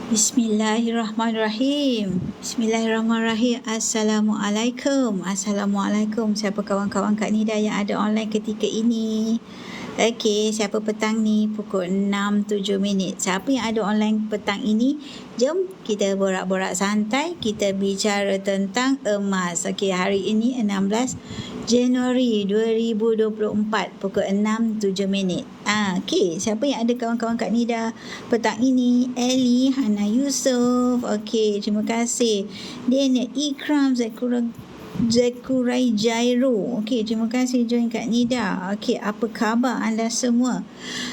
Bismillahirrahmanirrahim. Bismillahirrahmanirrahim. Assalamualaikum. Siapa kawan-kawan Kak Nida yang ada online ketika ini? Okey, siapa petang ni? Pukul 6.07. Siapa yang ada online petang ini? Jom kita borak-borak santai. Kita bicara tentang emas. Okey, hari ini 16 Januari 2024 pukul 6.07. Okey, siapa yang ada kawan-kawan Kak Nida petang ini? Ellie, Hana Yusof. Okey, terima kasih. Daniel, Ikram, Zekurai Jairo. Okey, terima kasih join Kak Nida. Okey, apa khabar anda semua?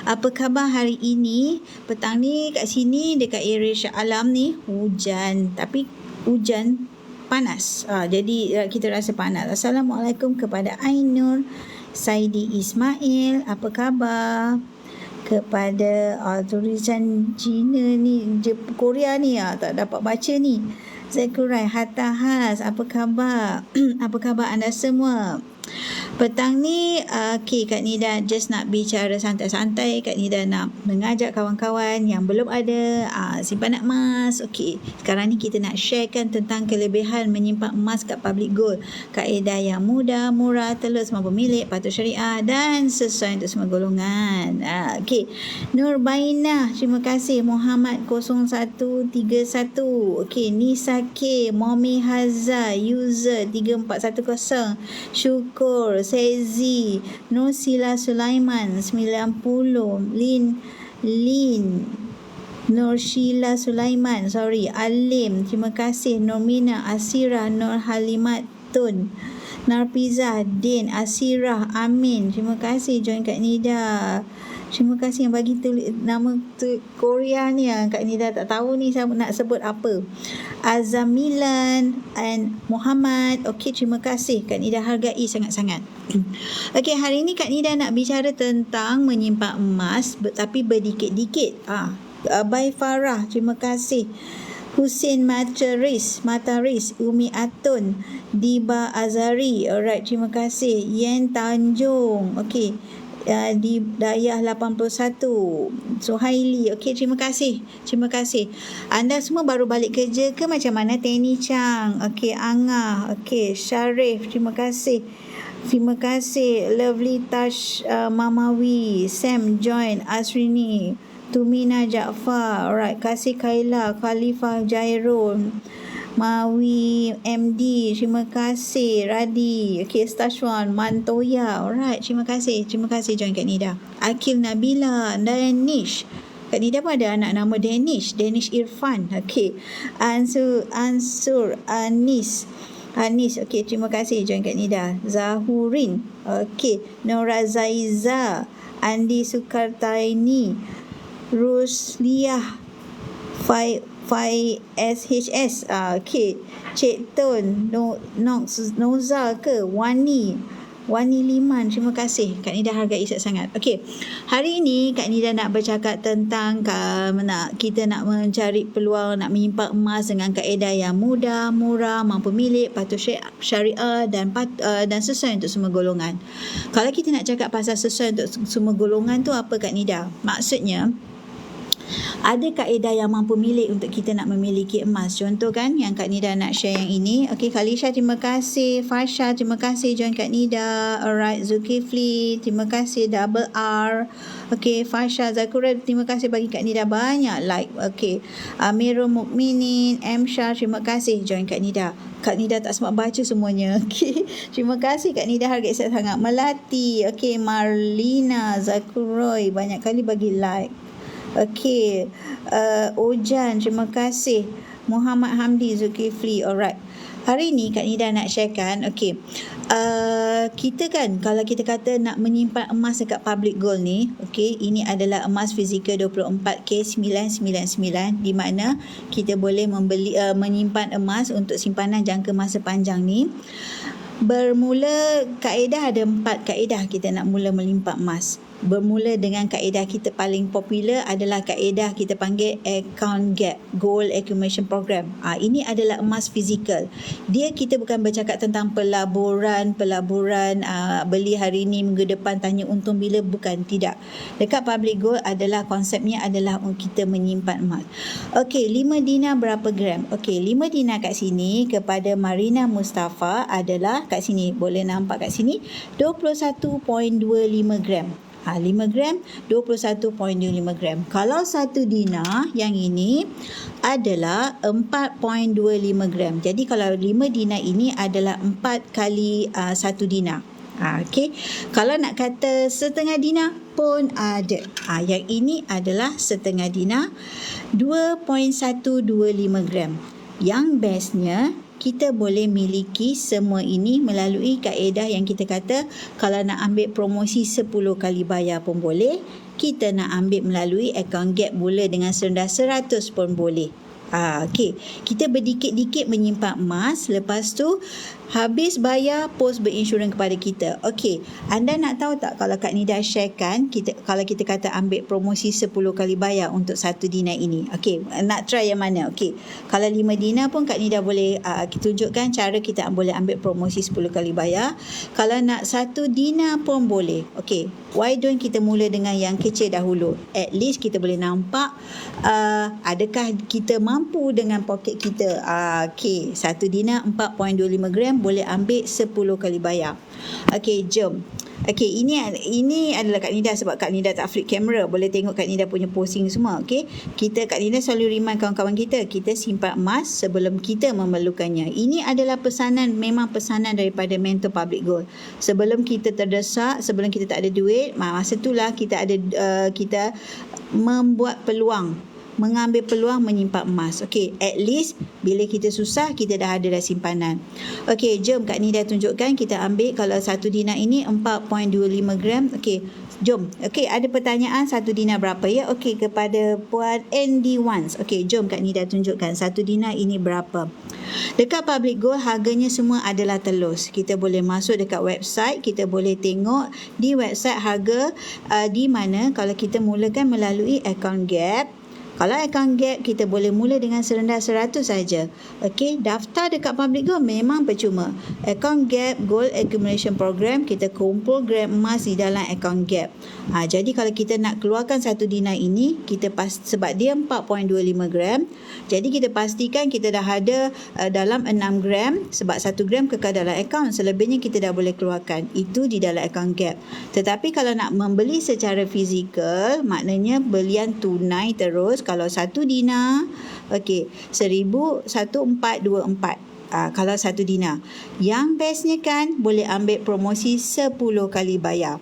Apa khabar hari ini? Petang ni kat sini dekat area Shah Alam ni hujan, tapi hujan panas. Jadi kita rasa panas. Assalamualaikum kepada Ainur, Saidi Ismail. Apa khabar? Kepada tulisan Cina ni, Korea ni tak dapat baca ni. Zekurai Hatahas, apa khabar? Apa khabar anda semua? Petang ni Kak Nida just nak bicara santai-santai. Kak Nida nak mengajak kawan-kawan yang belum ada simpanan emas. Okey, sekarang ni kita nak sharekan tentang kelebihan menyimpan emas kat public gold. Kaedah yang mudah, murah, telus, mampu milik, patuh syariah dan sesuai untuk semua golongan. Okey, Nurbainah, terima kasih. Muhammad 0131. Okey, Nisa K, Momi Hazza, user 3410. Syukur, Sezi, Nursila Sulaiman 90, Nurshila Sulaiman, Alim, terima kasih. Normina, Asira, Nur Halimatun, Narpiza, Din, Asirah, Amin, terima kasih join Kak Nida. Terima kasih yang bagi tulis nama Korea ni Kak Nida tak tahu ni saya nak sebut apa. Azamilan and Muhammad. Okey, terima kasih. Kak Nida hargai sangat-sangat. Okey, hari ni Kak Nida nak bicara tentang menyimpan emas tapi berdikit-dikit. Abai Farah, terima kasih. Husin Mataris, Umi Atun, Diba Azari. Alright, terima kasih. Yen Tanjung. Okey. Di Dayah 81, Suhaili. Okey, terima kasih. Anda semua baru balik kerja ke macam mana? Tenny Chang. Okey, Angah. Okey, Syarif, terima kasih. Lovely Tash, Mamawi, Sam join, Asrini, Tumina Jaafar. Alright, kasih Kaila, Khalifah Jairun, Mawi MD, terima kasih. Radi, okey, Stashwan, Mantoya. Alright, terima kasih join Kak Nida. Akil Nabila, Danish. Kak Nida pun ada anak nama Danish Irfan. Okey, Ansur, Anis, okey, terima kasih join Kak Nida. Zahurin, okey, Nora Zaiza, Andi Sukartaini, Rusliah, Fai SHS. Okey, Cik Tun, Noza ke, Wani Liman, terima kasih. Kak Nida hargai sangat. Okey, hari ini Kak Nida nak bercakap tentang kita nak mencari peluang nak menyimpan emas dengan kaedah yang mudah, murah, mampu milik, patuh syariah dan sesuai untuk semua golongan. Kalau kita nak cakap pasal sesuai untuk semua golongan tu apa Kak Nida? Maksudnya ada kaedah yang mampu milik untuk kita nak memiliki emas. Contoh kan yang Kak Nida nak share yang ini. Okey, Khalisha, terima kasih. Fasha, terima kasih join Kak Nida. Alright, Zulkifli, terima kasih. Double R. Okey, Fasha, Zakura, terima kasih bagi Kak Nida banyak like. Okey, Amirul Mukminin, Syah, terima kasih join Kak Nida. Kak Nida tak sempat baca semuanya. Okey, terima kasih Kak Nida, hargai sangat. Melati, okey, Marlina, Zakuroy, banyak kali bagi like. Okey, Ojan, terima kasih. Muhammad Hamdi, Zulkifli. Alright, hari ni Kak Nida nak sharekan. Okey, kita kan kalau kita kata nak menyimpan emas dekat public gold ni, okey, ini adalah emas fizikal 24K999 di mana kita boleh menyimpan emas untuk simpanan jangka masa panjang ni. Bermula kaedah ada 4 kaedah kita nak mula menyimpan emas. bermula dengan kaedah kita paling popular adalah kaedah kita panggil account gap, gold accumulation program. Ini adalah emas fizikal. Dia kita bukan bercakap tentang pelaburan beli hari ni minggu depan tanya untung bila, bukan, tidak. Dekat public gold adalah konsepnya adalah kita menyimpan emas. Okey, 5 dinar berapa gram? Okey, 5 dinar kat sini kepada Marina Mustafa adalah kat sini, boleh nampak kat sini 21.25 gram. 5 gram 21.25 gram. Kalau 1 dinar yang ini adalah 4.25 gram. Jadi kalau 5 dinar ini adalah 4 kali 1 dinar. Okey. Kalau nak kata setengah dinar pun ada. Yang ini adalah setengah dinar 2.125 gram. Yang bestnya kita boleh miliki semua ini melalui kaedah yang kita kata kalau nak ambil promosi 10 kali bayar pun boleh. Kita nak ambil melalui account gap mula dengan serendah 100 pun boleh. Okey, kita berdikit-dikit menyimpan emas, lepas tu habis bayar pos berinsurans kepada kita. Okey, anda nak tahu tak kalau Kak Nida sharekan kalau kita kata ambil promosi 10 kali bayar untuk 1 dinar ini. Okey, nak try yang mana? Okey, kalau 5 dinar pun Kak Nida boleh tunjukkan cara kita boleh ambil promosi 10 kali bayar. Kalau nak 1 dinar pun boleh. Okey, why don't kita mula dengan yang kecil dahulu. At least kita boleh nampak adakah kita mampu dengan poket kita. Okey, 1 dinar 4.25 gram boleh ambil 10 kali bayar. Okey, jom. Okey, ini adalah Kak Nida sebab Kak Nida tak flip kamera. Boleh tengok Kak Nida punya posing semua. Okey, Kak Nida selalu remind kawan-kawan kita simpan emas sebelum kita memerlukannya. Ini adalah memang pesanan daripada Mentor Public Gold. Sebelum kita terdesak, sebelum kita tak ada duit, masa itulah kita membuat peluang, mengambil peluang menyimpan emas. Okey, at least bila kita susah kita dah ada simpanan. Okey, jom Kak Nida tunjukkan. Kita ambil kalau 1 dinar ini 4.25 gram. Okey, jom. Okey, ada pertanyaan 1 dinar berapa ya? Okey, kepada Puan Andy Wans. Okey, jom Kak Nida tunjukkan 1 dinar ini berapa. Dekat public gold harganya semua adalah telus. Kita boleh masuk dekat website, kita boleh tengok di website harga di mana kalau kita mulakan melalui account gap. Kalau account gap, kita boleh mula dengan serendah 100 saja. Okey, daftar dekat public gold memang percuma. Account gap gold accumulation program, kita kumpul gram emas di dalam account gap. Jadi kalau kita nak keluarkan 1 dinar ini, sebab dia 4.25 gram, jadi kita pastikan kita dah ada dalam 6 gram, sebab 1 gram kekal dalam account, selebihnya kita dah boleh keluarkan. Itu di dalam account gap. Tetapi kalau nak membeli secara fizikal, maknanya belian tunai terus. Kalau 1 dinar, okey, 1424. Kalau 1 dinar. Yang bestnya kan boleh ambil promosi 10 kali bayar.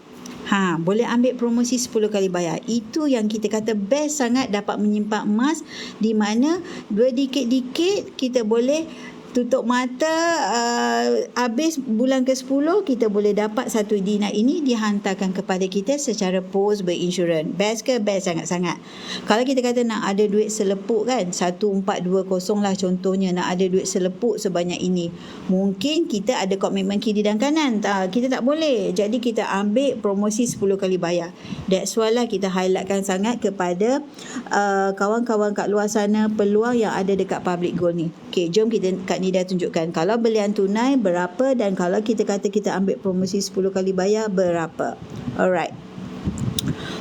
Boleh ambil promosi 10 kali bayar. Itu yang kita kata best sangat, dapat menyimpan emas di mana berdikit-dikit kita boleh tutup mata, habis bulan ke-10 kita boleh dapat 1 dinar ini dihantarkan kepada kita secara pos berinsurans. Best ke? Best sangat-sangat. Kalau kita kata nak ada duit selepuk kan, 1420 lah contohnya, nak ada duit selepuk sebanyak ini, mungkin kita ada komitmen kiri dan kanan, kita tak boleh. Jadi kita ambil promosi 10 kali bayar. That's why lah kita highlightkan sangat kepada kawan-kawan kat luar sana peluang yang ada dekat public gold ni. Okay, jom Kak Nida tunjukkan kalau belian tunai berapa, dan kalau kita kata kita ambil promosi 10 kali bayar berapa. Alright.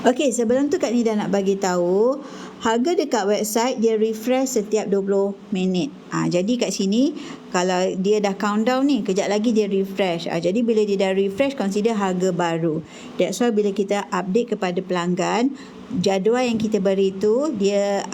Okey, sebelum tu Kak Nida nak bagi tahu harga dekat website dia refresh setiap 20 minit. Jadi kat sini kalau dia dah countdown ni, kejap lagi dia refresh. Jadi bila dia dah refresh, consider harga baru. That's why bila kita update kepada pelanggan, jadual yang kita beri tu dia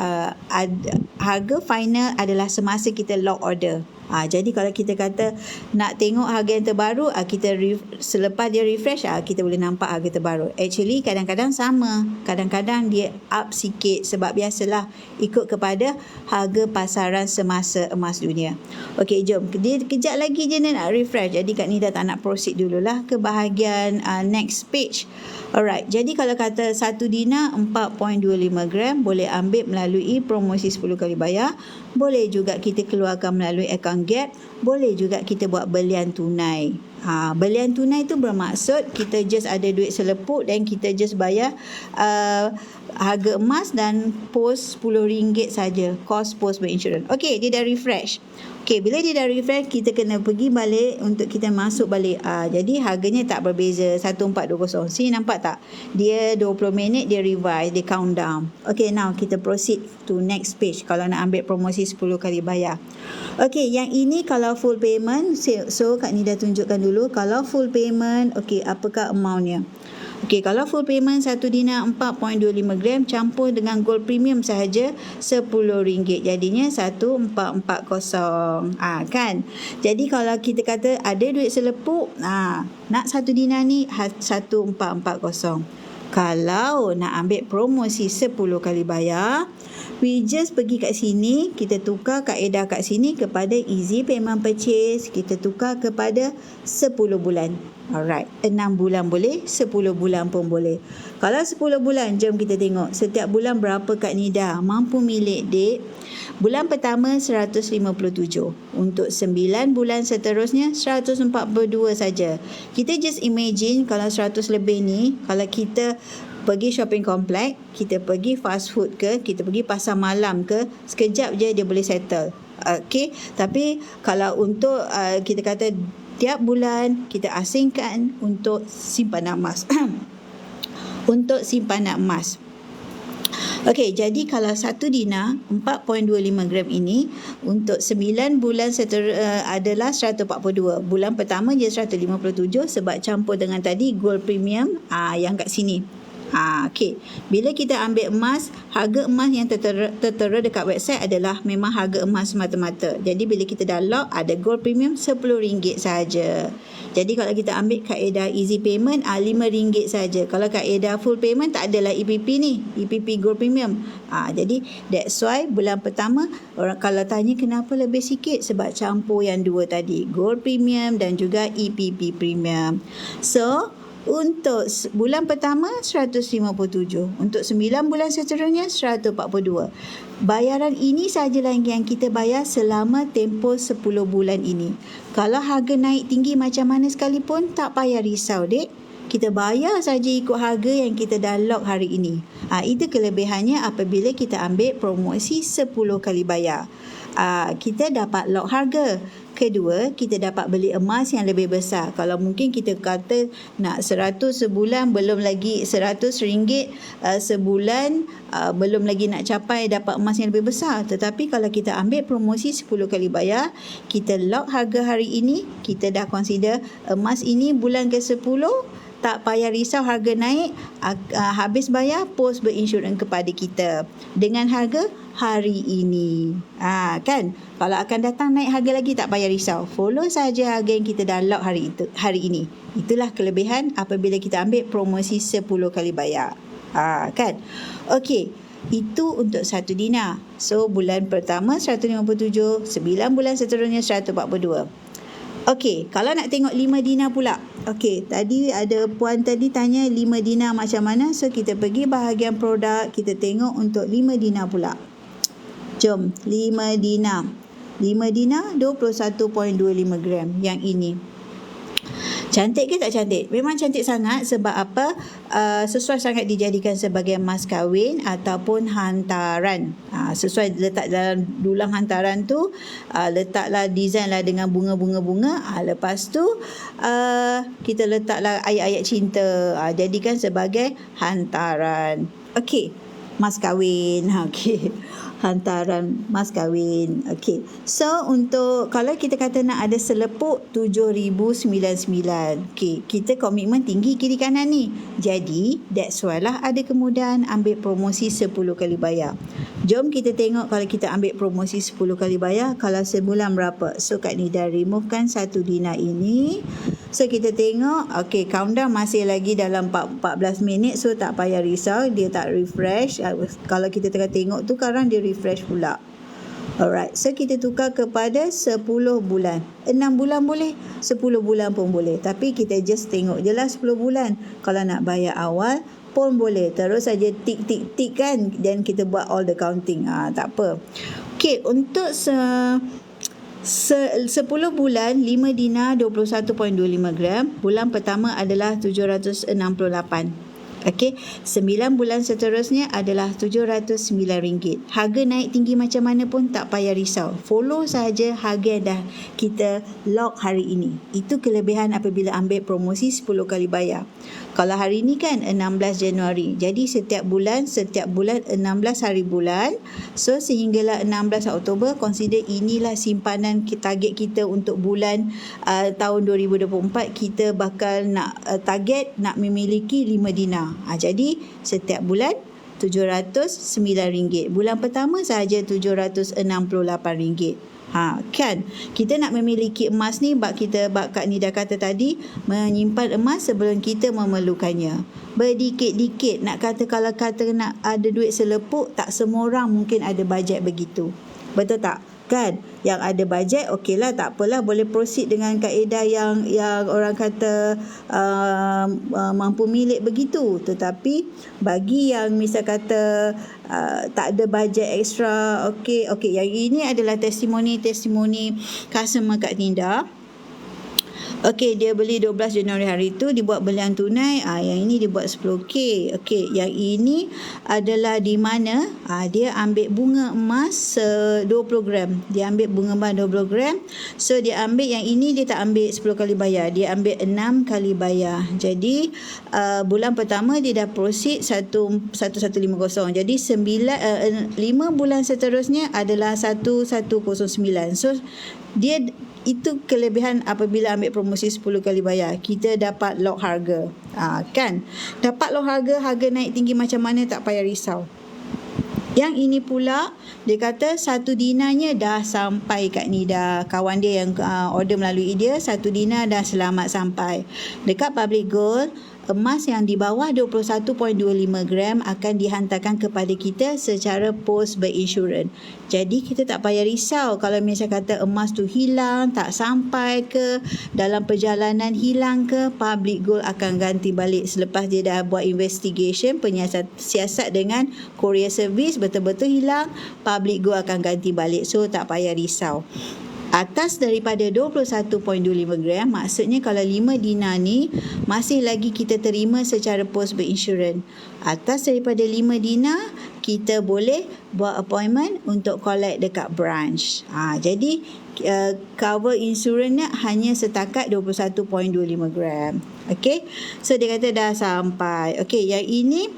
harga final adalah semasa kita log order. Jadi kalau kita kata nak tengok harga yang terbaru, kita selepas dia refresh, kita boleh nampak harga terbaru. Actually kadang-kadang sama, kadang-kadang dia up sikit sebab biasalah ikut kepada harga pasaran semasa emas dunia. Okey, jom. Dia kejap lagi je nak refresh. Jadi Kak Nida tak nak proceed dululah ke bahagian next page. Alright, jadi kalau kata 1 dinar 4.25 gram boleh ambil melalui promosi 10 kali bayar. Boleh juga kita keluarkan melalui account gap. Boleh juga kita buat belian tunai. Belian tunai tu bermaksud kita just ada duit selepuk dan kita just bayar harga emas dan pos RM10 saja, kos pos berinsurans. Okey, dia dah refresh. Okey, bila dia dah refresh, kita kena pergi balik untuk kita masuk balik. Jadi harganya tak berbeza, 1420. Sini nampak tak? Dia 20 minit dia revise, dia countdown. Okey, now kita proceed to next page kalau nak ambil promosi 10 kali bayar. Okey, yang ini kalau full payment. So Kak Nida tunjukkan dulu kalau full payment. Okey, apakah amountnya? Okey, kalau full payment 1 dinar 4.25 gram campur dengan gold premium sahaja RM10. Jadinya 1440. Kan? Jadi kalau kita kata ada duit selepuk, nak 1 dinar ni 1440. Kalau nak ambil promosi 10 kali bayar, we just pergi kat sini, kita tukar kaedah kat sini kepada easy payment purchase, kita tukar kepada 10 bulan. Alright, 6 bulan boleh, 10 bulan pun boleh. Kalau 10 bulan, jom kita tengok setiap bulan berapa Kak Nida mampu milik, dek. Bulan pertama 157. Untuk 9 bulan seterusnya 142 saja. Kita just imagine kalau 100 lebih ni, kalau kita pergi shopping complex, kita pergi fast food ke, kita pergi pasar malam ke, sekejap je dia boleh settle. Okey, tapi kalau untuk kita kata tiap bulan kita asingkan untuk simpanan emas. Untuk simpanan emas. Okey, jadi kalau 1 dinar 4.25 gram ini untuk 9 bulan adalah 142. Bulan pertama je 157 sebab campur dengan tadi gold premium yang kat sini. Okey. Bila kita ambil emas, harga emas yang tertera dekat website adalah memang harga emas semata-mata. Jadi bila kita dah lock, ada gold premium RM10 sahaja. Jadi kalau kita ambil kaedah easy payment, RM5 saja. Kalau kaedah full payment, tak adalah EPP ni, EPP gold premium. Jadi that's why bulan pertama orang kalau tanya kenapa lebih sikit, sebab campur yang dua tadi, gold premium dan juga EPP premium. So untuk bulan pertama 157, untuk 9 bulan seterusnya 142. Bayaran ini sahajalah yang kita bayar selama tempoh 10 bulan ini. Kalau harga naik tinggi macam mana sekalipun, tak payah risau, dek. Kita bayar saja ikut harga yang kita dah lock hari ini. Itu kelebihannya apabila kita ambil promosi 10 kali bayar. Kita dapat lock harga. Kedua, kita dapat beli emas yang lebih besar. Kalau mungkin kita kata nak 100 sebulan, belum lagi RM100 sebulan, belum lagi nak capai dapat emas yang lebih besar. Tetapi kalau kita ambil promosi 10 kali bayar, kita lock harga hari ini, kita dah consider emas ini bulan ke-10, tak payah risau harga naik, habis bayar pos berinsurans kepada kita dengan harga hari ini. Kan? Kalau akan datang naik harga lagi, tak payah risau. Follow saja harga yang kita dah lock hari ini. Itulah kelebihan apabila kita ambil promosi 10 kali bayar. Kan? Okey. Itu untuk 1 dinar. So bulan pertama 157, 9 bulan seterusnya 142. Okey, kalau nak tengok 5 dinar pula. Okey, tadi ada puan tadi tanya 5 dinar macam mana. So kita pergi bahagian produk, kita tengok untuk 5 dinar pula. Jom, 5 dinar. 5 dinar 21.25 gram yang ini. Cantik ke tak cantik? Memang cantik sangat. Sebab apa? Sesuai sangat dijadikan sebagai mas kahwin ataupun hantaran. Sesuai letak dalam dulang hantaran tu, letaklah design lah dengan bunga-bunga-bunga. Lepas tu kita letaklah ayat-ayat cinta. Jadikan sebagai hantaran. Okey, mas kahwin. Okey, hantaran mas kahwin. Okey. So untuk kalau kita kata nak ada selepuk 7,099. Okey, kita komitmen tinggi kiri kanan ni. Jadi that's why lah ada kemudahan ambil promosi 10 kali bayar. Jom kita tengok kalau kita ambil promosi 10 kali bayar, kalau sebulan berapa. So Kak Nida removekan 1 dinar ini. So kita tengok, okey, countdown masih lagi dalam 14 minit. So tak payah risau, dia tak refresh. Kalau kita tengah tengok tu sekarang dia refresh pula. Alright, so kita tukar kepada 10 bulan. 6 bulan boleh, 10 bulan pun boleh. Tapi kita just tengok je lah 10 bulan. Kalau nak bayar awal pun boleh. Terus saja tik dan kita buat all the counting. Tak apa. Okey, untuk 10 bulan 5 dinar 21.25 gram. Bulan pertama adalah 768. Okey, 9 bulan seterusnya adalah RM709. Harga naik tinggi macam mana pun tak payah risau. Follow sahaja harga yang dah kita lock hari ini. Itu kelebihan apabila ambil promosi 10 kali bayar. Kalau hari ini kan 16 Januari. Jadi setiap bulan 16 hari bulan. So sehinggalah 16 Oktober, consider inilah simpanan target kita untuk bulan tahun 2024. Kita bakal nak target nak memiliki 5 dinar. Jadi setiap bulan RM709. Bulan pertama sahaja RM768. Kan kita nak memiliki emas ni bab Kak Nida kata tadi, menyimpan emas sebelum kita memerlukannya. Berdikit-dikit, nak kata kalau kata nak ada duit selepuk, tak semua orang mungkin ada bajet begitu. Betul tak? Kan, yang ada bajet okeylah, tak apalah, boleh proceed dengan kaedah yang orang kata mampu milik begitu. Tetapi bagi yang misal kata tak ada bajet ekstra, okey, yang ini adalah testimoni customer Kak Nida. Okey, dia beli 12 Januari hari tu, dibuat belian tunai. Yang ini dibuat 10K. Okey, yang ini adalah di mana dia ambil bunga emas 20 gram. Dia ambil bunga emas 20 gram. So dia ambil yang ini, dia tak ambil 10 kali bayar. Dia ambil 6 kali bayar. Jadi bulan pertama dia dah proceed 1150. Jadi 5 bulan seterusnya adalah 1109. So dia itu kelebihan apabila ambil promosi 10 kali bayar. Kita dapat lock harga. Kan? Dapat lock harga naik tinggi macam mana tak payah risau. Yang ini pula, dia kata 1 dinarnya dah sampai Kak Nida. Kawan dia yang order melalui dia, 1 dinar dah selamat sampai. Dekat Public Gold, emas yang di bawah 21.25 gram akan dihantarkan kepada kita secara post berinsurans. Jadi kita tak payah risau kalau misal kata emas tu hilang, tak sampai ke, dalam perjalanan hilang ke, Public Gold akan ganti balik. Selepas dia dah buat investigation, siasat dengan courier service, betul-betul hilang, Public Gold akan ganti balik. So tak payah risau. Atas daripada 21.25 gram, maksudnya kalau 5 dinar ni masih lagi kita terima secara post berinsurans. Atas daripada 5 dinar, kita boleh buat appointment untuk collect dekat branch. Jadi cover insurans hanya setakat 21.25 gram. Okey, so dia kata dah sampai. Okey, yang ini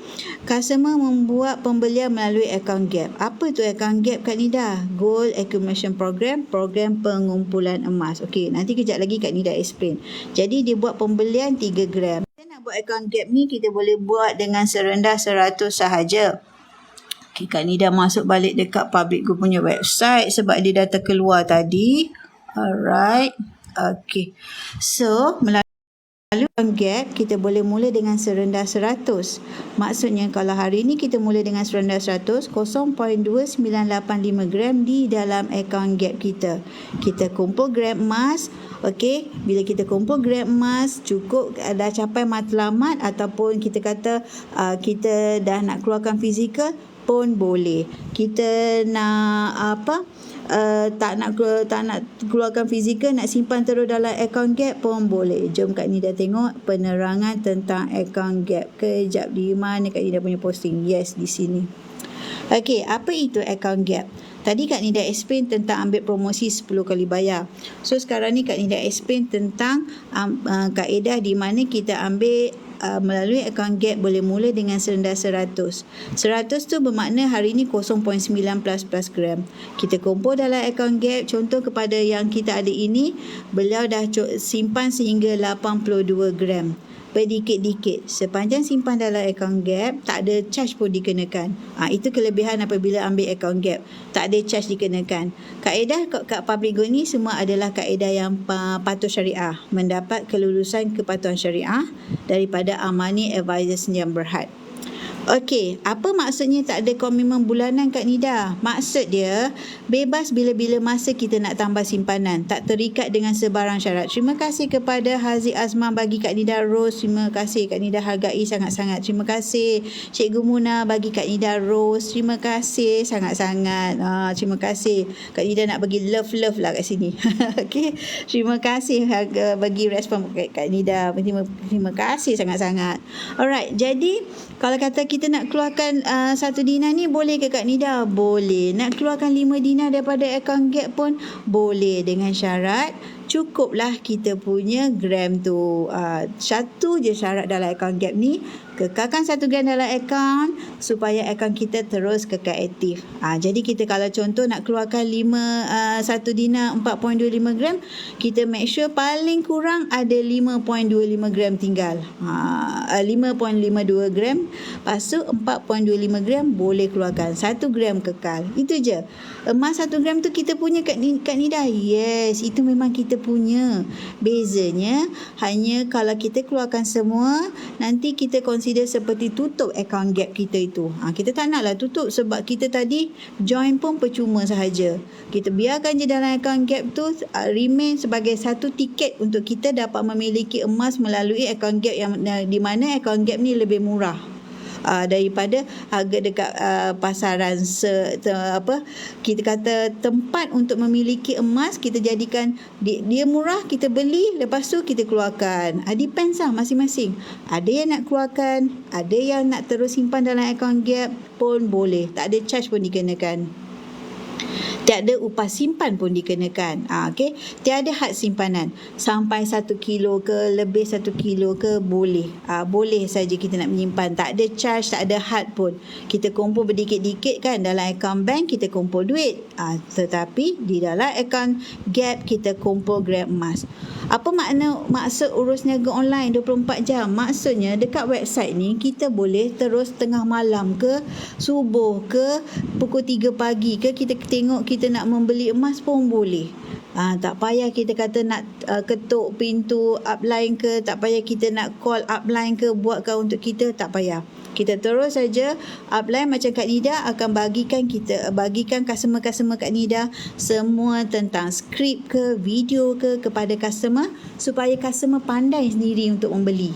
customer membuat pembelian melalui account gap. Apa tu account gap Kak Nida? Gold Accumulation Program, program pengumpulan emas. Okey, nanti kejap lagi Kak Nida explain. Jadi dia buat pembelian 3 gram. Kita nak buat account gap ni, kita boleh buat dengan serendah 100 sahaja. Okay, Kak Nida masuk balik dekat Public Gold punya website sebab dia dah terkeluar tadi. Alright. Okay. So, melalui gap, kita boleh mula dengan serendah 100. Maksudnya kalau hari ni kita mula dengan serendah 100, 0.2985 gram di dalam akaun gap kita. Kita kumpul gram emas. Okey, bila kita kumpul gram emas, cukup dah capai matlamat ataupun kita kata kita dah nak keluarkan fizikal pun boleh. Kita nak tak nak keluarkan fizikal, nak simpan terus dalam account gap pun boleh. Jom Kak Nida tengok penerangan tentang account gap. Kejap, di mana Kak Nida punya posting? Yes, di sini. Okey, apa itu account gap? Tadi Kak Nida explain tentang ambil promosi 10 kali bayar. So sekarang ni Kak Nida explain tentang kaedah di mana kita ambil melalui account gap boleh mula dengan serendah 100. 100 tu bermakna hari ni 0.9 plus gram. Kita kumpul dalam account gap, contoh kepada yang kita ada ini, beliau dah simpan sehingga 82 gram. Berdikit-dikit. Sepanjang simpan dalam account gap, tak ada charge pun dikenakan. Itu kelebihan apabila ambil account gap. Tak ada charge dikenakan. Kaedah kat Public Gold ni semua adalah kaedah yang patuh syariah. Mendapat kelulusan kepatuhan syariah daripada Amani Advisors yang berhad. Okey, apa maksudnya tak ada komitmen bulanan Kak Nida? Maksud dia, bebas bila-bila masa kita nak tambah simpanan, tak terikat dengan sebarang syarat. Terima kasih kepada Haziq Azman bagi Kak Nida Rose. Terima kasih Kak Nida hargai sangat-sangat. Terima kasih Cikgu Muna bagi Kak Nida Rose. Terima kasih sangat-sangat. Terima kasih. Kak Nida nak bagi love-love lah kat sini. Okey, terima kasih bagi respon Kak Nida. Terima kasih sangat-sangat. Alright, jadi kalau kata kita nak keluarkan 1 dinar ni, boleh ke Kak Nida? Boleh. Nak keluarkan 5 dinar daripada akaun Gap pun boleh, dengan syarat cukuplah kita punya gram tu. Satu je syarat dalam akaun Gap ni, kekalkan 1 gram dalam akaun supaya akaun kita terus kekal aktif. Jadi kita kalau contoh nak keluarkan 1 dinar 4.25 gram, kita make sure paling kurang ada 5.25 gram tinggal. 5.52 gram, lepas tu 4.25 gram boleh keluarkan. 1 gram kekal. Itu je. Emas 1 gram tu kita punya Kak Nida. Yes, itu memang kita punya. Bezanya hanya kalau kita keluarkan semua, nanti kita consider seperti tutup akaun Gap kita itu. Kita tak naklah tutup sebab kita tadi join pun percuma sahaja. Kita biarkan je dalam akaun Gap tu remain sebagai satu tiket untuk kita dapat memiliki emas melalui akaun Gap yang di mana akaun Gap ni lebih murah daripada harga dekat pasaran kita kata tempat untuk memiliki emas. Kita jadikan dia murah, kita beli, lepas tu kita keluarkan. Depends lah masing-masing. Ada yang nak keluarkan, ada yang nak terus simpan dalam akaun Gap pun boleh, tak ada charge pun dikenakan. Tiada upah simpan pun dikenakan. Okey, tiada had simpanan. Sampai 1 kilo ke, lebih 1 kilo ke, boleh. Boleh saja kita nak menyimpan. Tak ada charge, tak ada had pun. Kita kumpul berdikit-dikit kan dalam akaun bank, kita kumpul duit. Tetapi di dalam akaun Gap kita kumpul gram emas. Apa maksud urus niaga online 24 jam? Maksudnya dekat website ni kita boleh terus tengah malam ke, subuh ke, pukul 3 pagi ke, kita tengok kita nak membeli emas pun boleh. Tak payah kita kata nak ketuk pintu upline ke, tak payah kita nak call upline ke buatkan untuk kita, tak payah. Kita terus saja upline macam Kak Nida akan bagikan customer-customer Kak Nida semua tentang skrip ke, video ke kepada customer supaya customer pandai sendiri untuk membeli.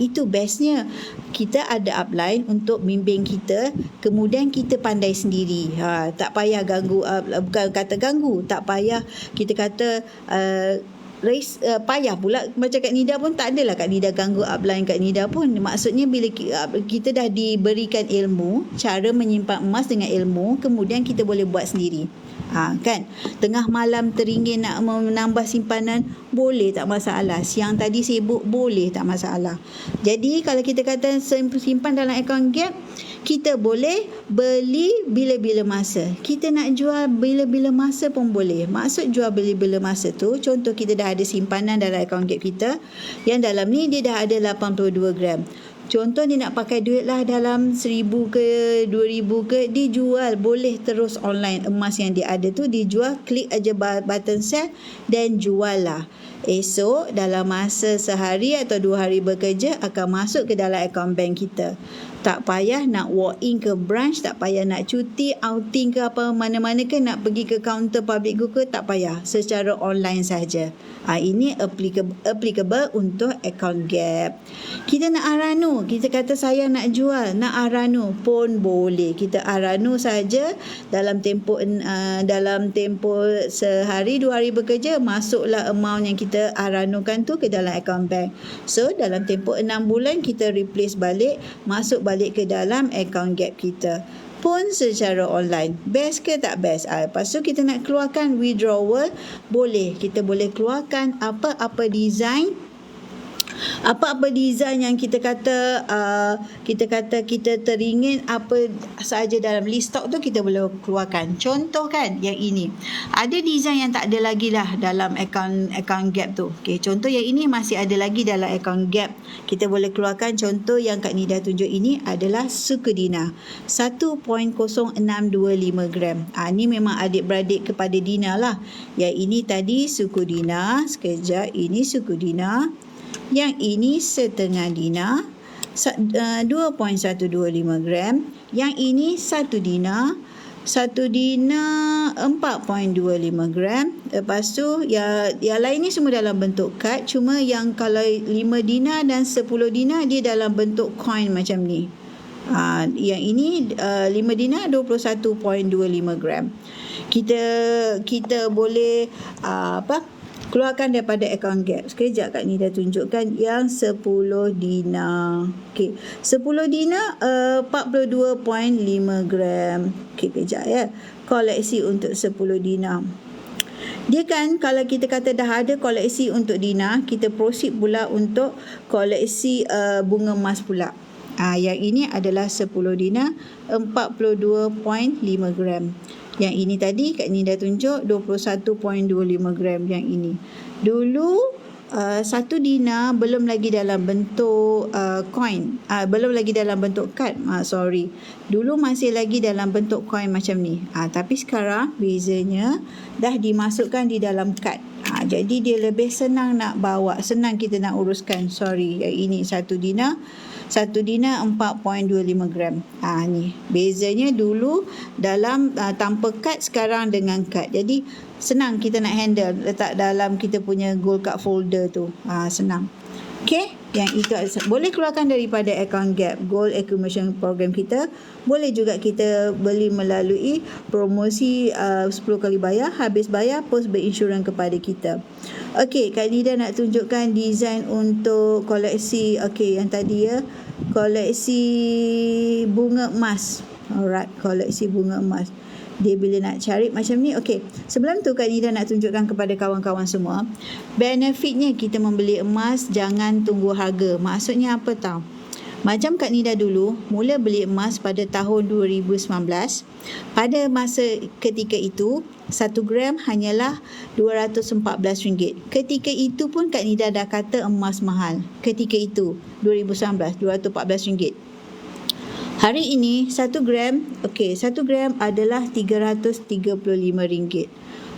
Itu bestnya. Kita ada upline untuk bimbing kita, kemudian kita pandai sendiri. Tak payah ganggu, bukan kata ganggu, tak payah kita kata payah pula macam Kak Nida pun tak adalah Kak Nida ganggu upline Kak Nida pun. Maksudnya bila kita dah diberikan ilmu cara menyimpan emas dengan ilmu, kemudian kita boleh buat sendiri. Kan, tengah malam teringin nak menambah simpanan, boleh, tak masalah. Siang tadi sibuk, boleh, tak masalah. Jadi kalau kita kata simpan dalam akaun Gap, kita boleh beli bila-bila masa. Kita nak jual bila-bila masa pun boleh. Maksud jual bila-bila masa tu, contoh kita dah ada simpanan dalam akaun Gap kita, yang dalam ni dia dah ada 82 gram. Contoh dia nak pakai duit lah dalam 1,000 ke 2,000 ke, dijual boleh terus online. Emas yang dia ada tu dijual, klik aja button sell dan jual lah. Esok dalam masa sehari atau 2 hari bekerja akan masuk ke dalam akaun bank kita. Tak payah nak walk in ke branch, tak payah nak cuti, outing ke apa mana-mana ke, nak pergi ke kaunter public go ke, tak payah. Secara online saja. Ini applicable untuk akaun Gap. Kita nak aranu, kita kata saya nak jual, nak aranu pun boleh. Kita aranu saja dalam tempoh sehari 2 hari bekerja, masuklah amount yang kita aranukan tu ke dalam akaun bank. So dalam tempoh 6 bulan kita replace balik, masuk balik ke dalam akaun Gap kita pun secara online. Best ke tak best? Lepas tu kita nak keluarkan withdrawal, boleh. Kita boleh keluarkan apa-apa design yang kita kata kita teringin apa sahaja dalam list stock tu, kita boleh keluarkan. Contoh kan yang ini, ada design yang tak ada lagi lah dalam akaun Gap tu. Contoh yang ini masih ada lagi dalam akaun Gap, kita boleh keluarkan. Contoh yang Kak Nida tunjuk ini adalah suku Dina 1.0625 gram. Ni memang adik-beradik kepada Dina lah. Yang ini tadi suku Dina, sekejap, ini suku Dina, yang ini setengah Dina, 2.125 gram. Yang ini 1 dinar. 1 dinar 4.25 gram. Lepas tu yang lain ni semua dalam bentuk kad. Cuma yang kalau 5 dinar dan 10 dinar dia dalam bentuk coin macam ni. Yang ini 5 dinar 21.25 gram. Kita boleh keluarkan daripada account gap. Sekejap Kak Nida tunjukkan yang 10 dinar. Okey, 10 dinar 42.5 gram. Okey, kejap ya. Koleksi untuk 10 dinar. Dia kan kalau kita kata dah ada koleksi untuk dinar, kita proceed pula untuk koleksi bunga emas pula. Yang ini adalah 10 dinar 42.5 gram. Yang ini tadi Kak Nida tunjuk 21.25 gram yang ini. Dulu 1 dinar belum lagi dalam bentuk coin. Belum lagi dalam bentuk kad. Dulu masih lagi dalam bentuk coin macam ni. Tapi sekarang bezanya dah dimasukkan di dalam kad. Jadi dia lebih senang nak bawa, senang kita nak uruskan. Yang ini 1 dinar 4.25 gram. Ni bezanya dulu dalam tanpa kad, sekarang dengan kad. Jadi senang kita nak handle, letak dalam kita punya gold card folder tu. Senang. Okey, yang itu boleh keluarkan daripada account gap gold accumulation program kita. Boleh juga kita beli melalui promosi 10 kali bayar, habis bayar post berinsurans kepada kita. Okey, Kak Nida nak tunjukkan design untuk koleksi. Okey, yang tadi ya, koleksi bunga emas. Alright, koleksi bunga emas. Dia bila nak cari macam ni. Okey, sebelum tu Kak Nida nak tunjukkan kepada kawan-kawan semua, benefitnya kita membeli emas jangan tunggu harga. Maksudnya apa tahu? Macam Kak Nida dulu mula beli emas pada tahun 2019. Pada masa ketika itu 1 gram hanyalah RM214. Ketika itu pun Kak Nida dah kata emas mahal. Ketika itu 2019 RM214. Hari ini 1 gram, 1 gram adalah RM335.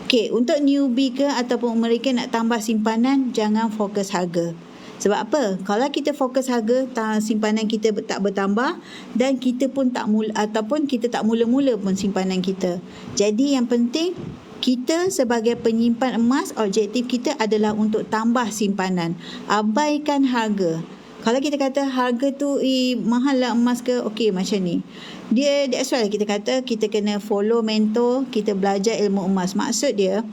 Okey, untuk newbie ke ataupun mereka nak tambah simpanan, jangan fokus harga. Sebab apa? Kalau kita fokus harga, simpanan kita tak bertambah dan kita pun tak mula-mula pun simpanan kita. Jadi yang penting kita sebagai penyimpan emas, objektif kita adalah untuk tambah simpanan. Abaikan harga. Kalau kita kata harga tu mahal lah emas ke, okey macam ni. That's why kita kata kita kena follow mentor, kita belajar ilmu emas. Maksud dia,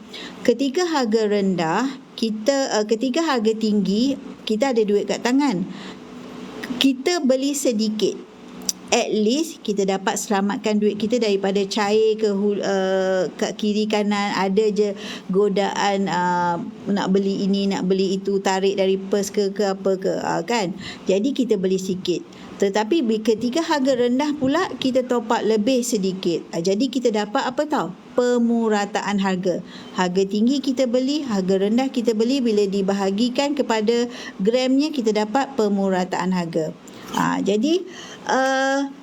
ketika harga rendah, ketika harga tinggi, kita ada duit kat tangan. Kita beli sedikit. At least kita dapat selamatkan duit kita daripada cair ke kiri kanan. Ada je godaan nak beli ini, nak beli itu, tarik dari purse ke apa ke, kan. Jadi kita beli sikit. Tetapi ketika harga rendah pula, kita top up lebih sedikit. Jadi kita dapat apa tahu? Pemurataan harga. Harga tinggi kita beli, harga rendah kita beli. Bila dibahagikan kepada gramnya, kita dapat pemurataan harga. Jadi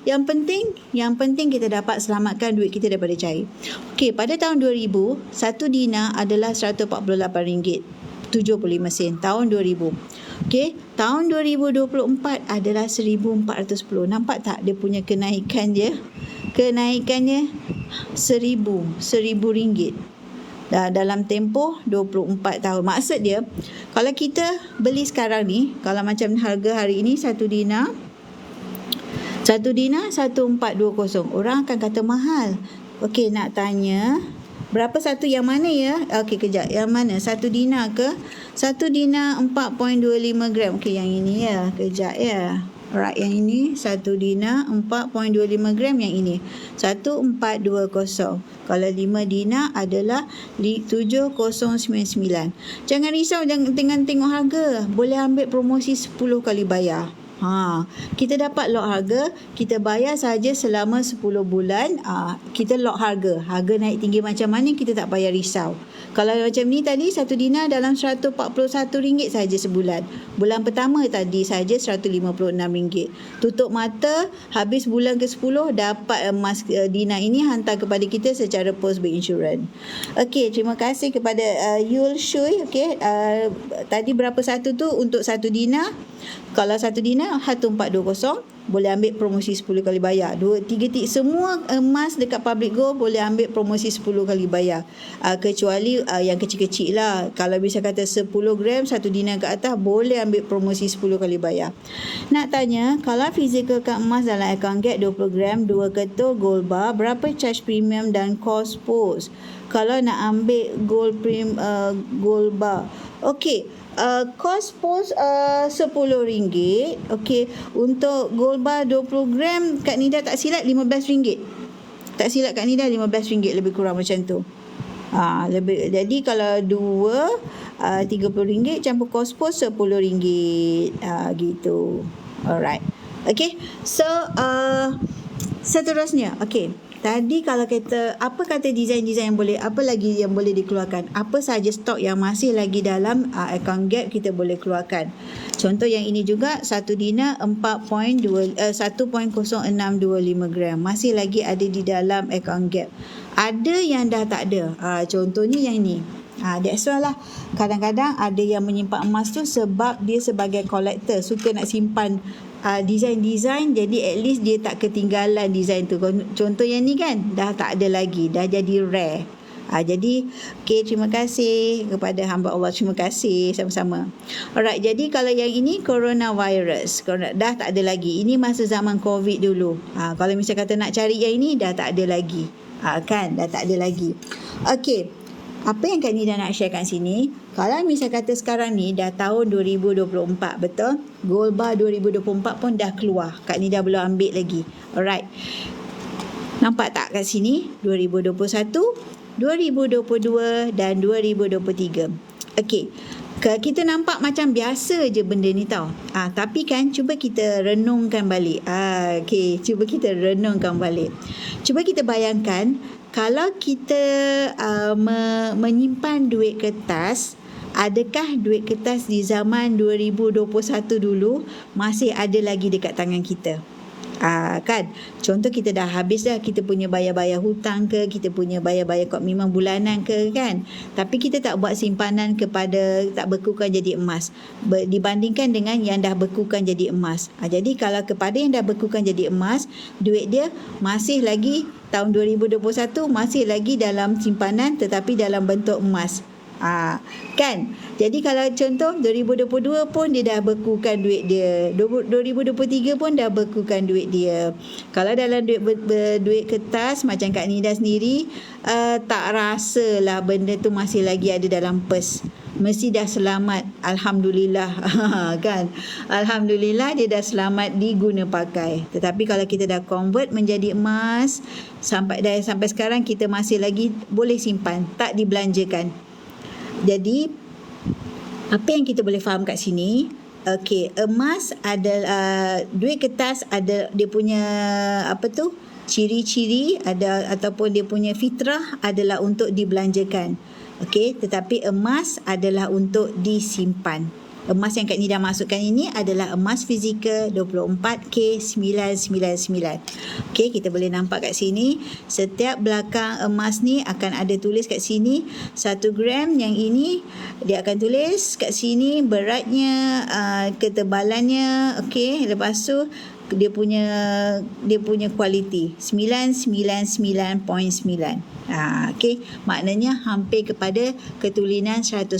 yang penting kita dapat selamatkan duit kita daripada cair. Okey, pada tahun 2000, 1 dinar adalah RM148.75 tahun 2000. Okey, tahun 2024 adalah 1410. Nampak tak dia punya kenaikan dia? Kenaikannya RM1,000 dalam tempoh 24 tahun. Maksud dia, kalau kita beli sekarang ni, kalau macam harga hari ini 1 dinar 1420. Orang akan kata mahal. Okey, nak tanya berapa satu yang mana ya? Okey, kejap. Yang mana? 1 dinar ke? 1 dinar 4.25 gram. Okey, yang ini ya. Kejap ya. Alright, yang ini 1 dinar 4.25 gram, yang ini 1420. Kalau 5 dinar adalah 7099. Jangan risau jangan tengok harga. Boleh ambil promosi 10 kali bayar. Kita dapat lock harga, kita bayar saja selama 10 bulan. Kita lock harga. Harga naik tinggi macam mana kita tak payah risau. Kalau macam ni tadi 1 dinar dalam RM141 saja sebulan. Bulan pertama tadi saja RM156. Tutup mata, habis bulan ke-10 dapat emas dinar ini hantar kepada kita secara post berinsurans. Okey, terima kasih kepada Yul Shui. Okey, tadi berapa satu tu untuk 1 dinar? Kalau 1 dinar contohnya 1420 boleh ambil promosi 10 kali bayar. 3 semua emas dekat public gold boleh ambil promosi 10 kali bayar. Kecuali yang kecil-kecil lah. Kalau bisa kata 10 gram 1 dinar ke atas boleh ambil promosi 10 kali bayar. Nak tanya, kalau physical kad emas dalam account gap 20 gram 2 ketul gold bar, berapa charge premium dan cost post kalau nak ambil gold bar? Okey, cost post RM10. Okey, untuk gold bar 20 gram Kak Nida tak silap RM15. Tak silap Kak Nida RM15 lebih kurang macam tu. Jadi kalau 2 RM30 campur cost post RM10 gitu. Alright. Okay, so seterusnya, okay, tadi kalau kata apa kata design-design yang boleh, apa lagi yang boleh dikeluarkan, apa sahaja stok yang masih lagi dalam account gap kita boleh keluarkan. Contoh yang ini juga 1 dinar 1.0625 gram masih lagi ada di dalam account gap. Ada yang dah tak ada. Contohnya yang ni. That's why lah kadang-kadang ada yang menyimpan emas tu sebab dia sebagai collector suka nak simpan design-design, jadi at least dia tak ketinggalan design tu. Contoh yang ni kan dah tak ada lagi, dah jadi rare. Jadi terima kasih kepada hamba Allah, terima kasih sama-sama. Alright, jadi kalau yang ini coronavirus dah tak ada lagi. Ini masa zaman COVID dulu. Kalau misalnya kata nak cari yang ini dah tak ada lagi. Kan dah tak ada lagi. Okey, apa yang Kak Nida nak share kat sini, kalau misal kata sekarang ni dah tahun 2024, betul? Gold bar 2024 pun dah keluar. Kak Nida belum ambil lagi. Alright. Nampak tak kat sini? 2021, 2022 dan 2023. Okey. Kita nampak macam biasa je benda ni tau. Tapi kan cuba kita renungkan balik. Okey, cuba kita renungkan balik. Cuba kita bayangkan kalau kita menyimpan duit kertas, adakah duit kertas di zaman 2021 dulu masih ada lagi dekat tangan kita? Kan, contoh kita dah habis dah kita punya bayar-bayar hutang ke, kita punya bayar-bayar komitmen bulanan ke kan, tapi kita tak buat simpanan kepada, tak bekukan jadi emas dibandingkan dengan yang dah bekukan jadi emas. Jadi kalau kepada yang dah bekukan jadi emas, duit dia masih lagi tahun 2021 masih lagi dalam simpanan tetapi dalam bentuk emas. Kan, jadi kalau contoh 2022 pun dia dah bekukan duit dia, 2023 pun dah bekukan duit dia. Kalau dalam duit kertas macam Kak Nida sendiri, tak rasalah benda tu masih lagi ada dalam pers. Mesti dah selamat, alhamdulillah. Kan, alhamdulillah dia dah selamat diguna pakai. Tetapi kalau kita dah convert menjadi emas, sampai sekarang kita masih lagi boleh simpan, tak dibelanjakan. Jadi apa yang kita boleh faham kat sini, okey, emas adalah duit kertas ada dia punya ciri-ciri ada ataupun dia punya fitrah adalah untuk dibelanjakan. Okey, tetapi emas adalah untuk disimpan. Emas yang Kak Nida masukkan ini adalah emas fizikal 24K999. Okey, kita boleh nampak kat sini setiap belakang emas ni akan ada tulis kat sini 1 gram. Yang ini dia akan tulis kat sini beratnya, ketebalannya. Okey, lepas tu dia punya kualiti 999.9. Okey, maknanya hampir kepada ketulinan 100%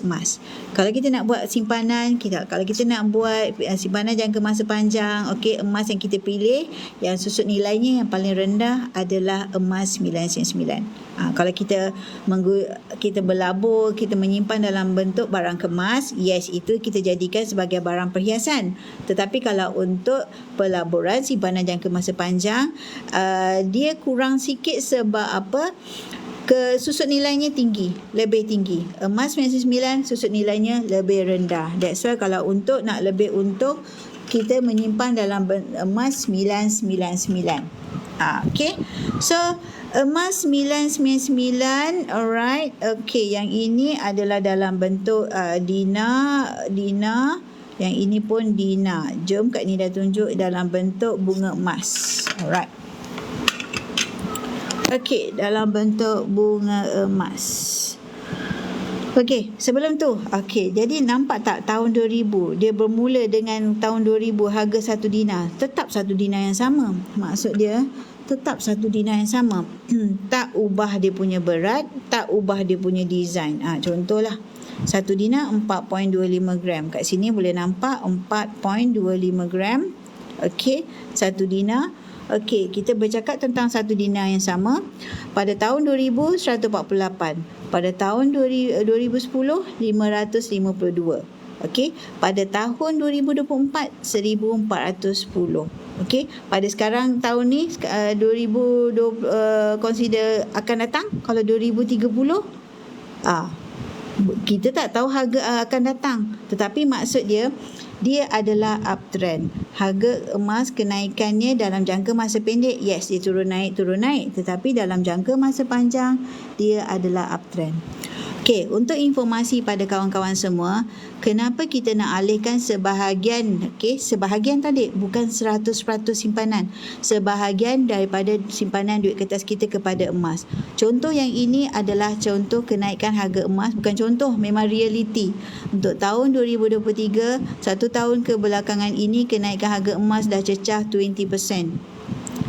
emas. Kalau kita nak buat simpanan, kalau kita nak buat simpanan jangka masa panjang, okey, emas yang kita pilih yang susut nilainya yang paling rendah adalah emas 999. Kalau kita berlabur, kita menyimpan dalam bentuk barang kemas, yes, itu kita jadikan sebagai barang perhiasan. Tetapi kalau untuk pelaburan simpanan jangka masa panjang, dia kurang sikit sebab apa? Susut nilainya lebih tinggi. Emas 99 susut nilainya lebih rendah. That's why kalau nak lebih untung, kita menyimpan dalam emas 999. Okay, so emas 999, alright. Okay, yang ini adalah dalam bentuk dinar. Yang ini pun dinar. Jom Kak Nida tunjuk dalam bentuk bunga emas. Alright. Okey, dalam bentuk bunga emas. Okey, sebelum tu, jadi nampak tak tahun 2000, dia bermula dengan tahun 2000 harga 1 dinar, tetap 1 dinar yang sama. Maksud dia, tetap 1 dinar yang sama. Tak ubah dia punya berat, tak ubah dia punya design. Contohlah, 1 dinar 4.25 gram. Kat sini boleh nampak 4.25 gram. Okey, 1 dinar. Okey, kita bercakap tentang 1 dinar yang sama. Pada tahun 2000, 148. Pada tahun 2010, 552. Okey, pada tahun 2024, 1410. Okey, pada sekarang tahun ni 2020, consider akan datang. Kalau 2030, kita tak tahu harga akan datang, tetapi maksud dia adalah uptrend. Harga emas kenaikannya dalam jangka masa pendek, yes, dia turun naik, tetapi dalam jangka masa panjang dia adalah uptrend. Okey, untuk informasi pada kawan-kawan semua, kenapa kita nak alihkan sebahagian, sebahagian tadi, bukan 100% simpanan, sebahagian daripada simpanan duit kertas kita kepada emas. Contoh yang ini adalah contoh kenaikan harga emas, bukan contoh, memang realiti. Untuk tahun 2023, 1 tahun kebelakangan ini, kenaikan harga emas dah cecah 20%.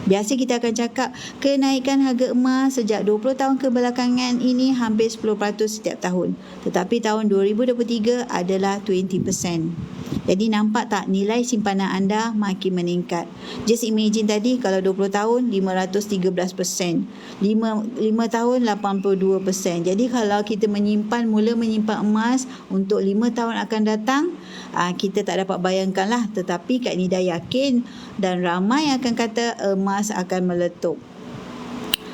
Biasa kita akan cakap kenaikan harga emas sejak 20 tahun kebelakangan ini hampir 10% setiap tahun. Tetapi tahun 2023 adalah 20%. Jadi nampak tak nilai simpanan anda makin meningkat. Just imagine tadi kalau 20 tahun 513%. 5 tahun 82%. Jadi kalau kita mula menyimpan emas untuk 5 tahun akan datang, kita tak dapat bayangkanlah. Tetapi Kak Nida yakin dan ramai akan kata emas akan meletup.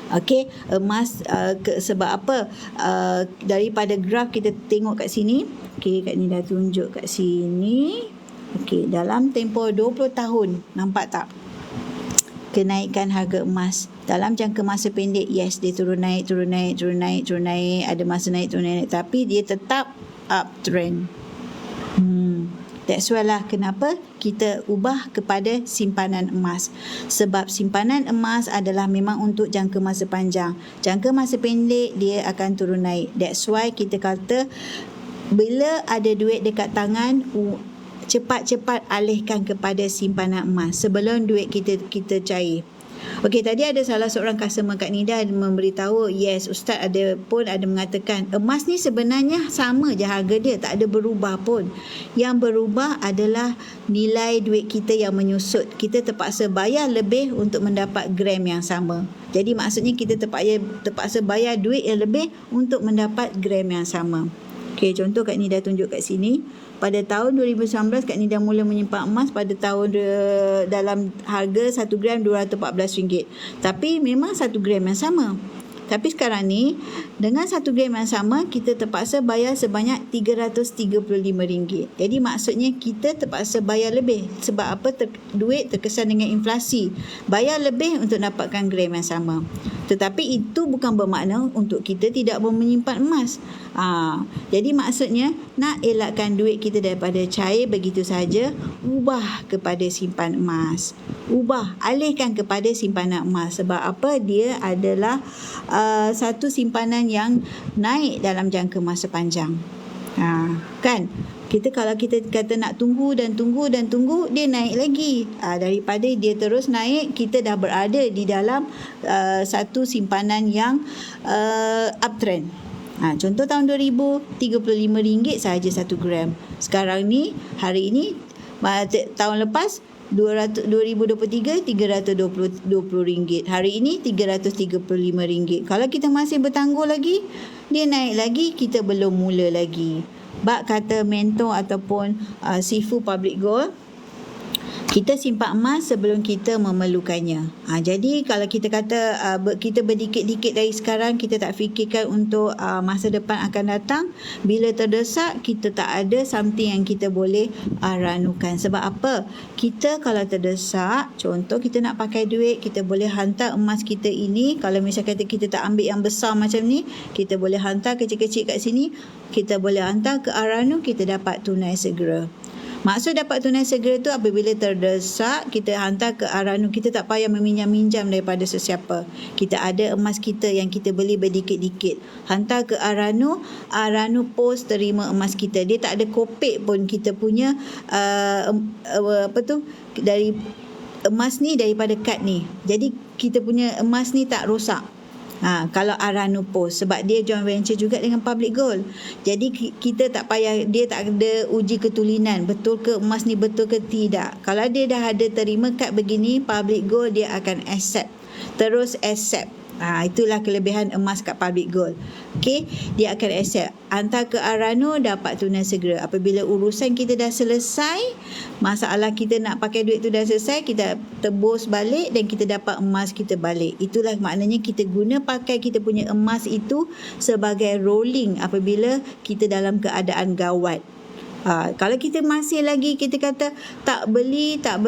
Okey, emas sebab apa? Daripada graf kita tengok kat sini. Okey, Kak Nida tunjuk kat sini. Okey, dalam tempoh 20 tahun, nampak tak? Kenaikan harga emas dalam jangka masa pendek, yes, dia turun naik, ada masa naik, turun naik, tapi dia tetap uptrend. That's why lah kenapa kita ubah kepada simpanan emas. Sebab simpanan emas adalah memang untuk jangka masa panjang. Jangka masa pendek dia akan turun naik. That's why kita kata bila ada duit dekat tangan, cepat-cepat alihkan kepada simpanan emas sebelum duit kita cair. Okey, tadi ada salah seorang customer Kak Nida memberitahu, yes, Ustaz ada mengatakan emas ni sebenarnya sama je harga dia, tak ada berubah pun. Yang berubah adalah nilai duit kita yang menyusut. Kita terpaksa bayar lebih untuk mendapat gram yang sama. Jadi maksudnya kita terpaksa bayar duit yang lebih untuk mendapat gram yang sama. Okey, contoh Kak Nida tunjuk kat sini. Pada tahun 2019 Kak Nida mula menyimpan emas pada tahun dalam harga 1 gram RM214. Tapi memang 1 gram yang sama. Tapi sekarang ni dengan 1 gram yang sama kita terpaksa bayar sebanyak RM335. Jadi maksudnya kita terpaksa bayar lebih. Sebab apa? Duit terkesan dengan inflasi. Bayar lebih untuk dapatkan gram yang sama. Tetapi itu bukan bermakna untuk kita tidak menyimpan emas. Jadi maksudnya nak elakkan duit kita daripada cair begitu saja, ubah kepada simpan emas. Alihkan kepada simpanan emas. Sebab apa? Dia adalah satu simpanan yang naik dalam jangka masa panjang. Kan? Kalau kita kata nak tunggu, dia naik lagi. Daripada dia terus naik, kita dah berada di dalam satu simpanan yang uptrend. Contoh tahun 2000, RM35 sahaja 1 gram. Sekarang ni, hari ini, tahun lepas, 2023 RM320. Hari ini RM335. Kalau kita masih bertangguh lagi, dia naik lagi, kita belum mula lagi. Bak kata mentor ataupun Sifu Public Gold, kita simpan emas sebelum kita memerlukannya. Jadi kalau kita kata kita berdikit-dikit dari sekarang, kita tak fikirkan untuk masa depan akan datang, bila terdesak kita tak ada something yang kita boleh ranukan. Sebab apa? Kita kalau terdesak, contoh kita nak pakai duit, kita boleh hantar emas kita ini. Kalau misalnya kita tak ambil yang besar macam ni, kita boleh hantar kecil-kecil kat sini, kita boleh hantar ke Aranu, kita dapat tunai segera. Maksud dapat tunai segera tu apabila terdesak, kita hantar ke Aranu. Kita tak payah meminjam-minjam daripada sesiapa. Kita ada emas kita yang kita beli berdikit-dikit. Hantar ke Aranu, Aranu Post terima emas kita. Dia tak ada kopek pun kita punya dari emas ni daripada kad ni. Jadi kita punya emas ni tak rosak. Kalau Aranu Post, sebab dia joint venture juga dengan Public Gold. Jadi kita tak payah, dia tak ada uji ketulinan betul ke emas ni betul ke tidak. Kalau dia dah ada terima kad begini, Public Gold dia akan terus accept. Itulah kelebihan emas kat Public Gold. Okey, dia akan accept. Hantar ke Aranu, dapat tunai segera. Apabila urusan kita dah selesai, masalah kita nak pakai duit tu dah selesai, kita tebus balik dan kita dapat emas kita balik. Itulah maknanya kita guna pakai kita punya emas itu sebagai rolling apabila kita dalam keadaan gawat. Kalau kita masih lagi kita kata tak beli, tak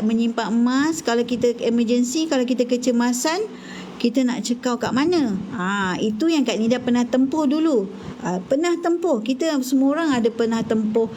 menyimpan emas, kalau kita emergency, kalau kita kecemasan, kita nak cekau kat mana? Itu yang Kak Nida pernah tempuh dulu. Pernah tempuh. Kita semua orang ada pernah tempuh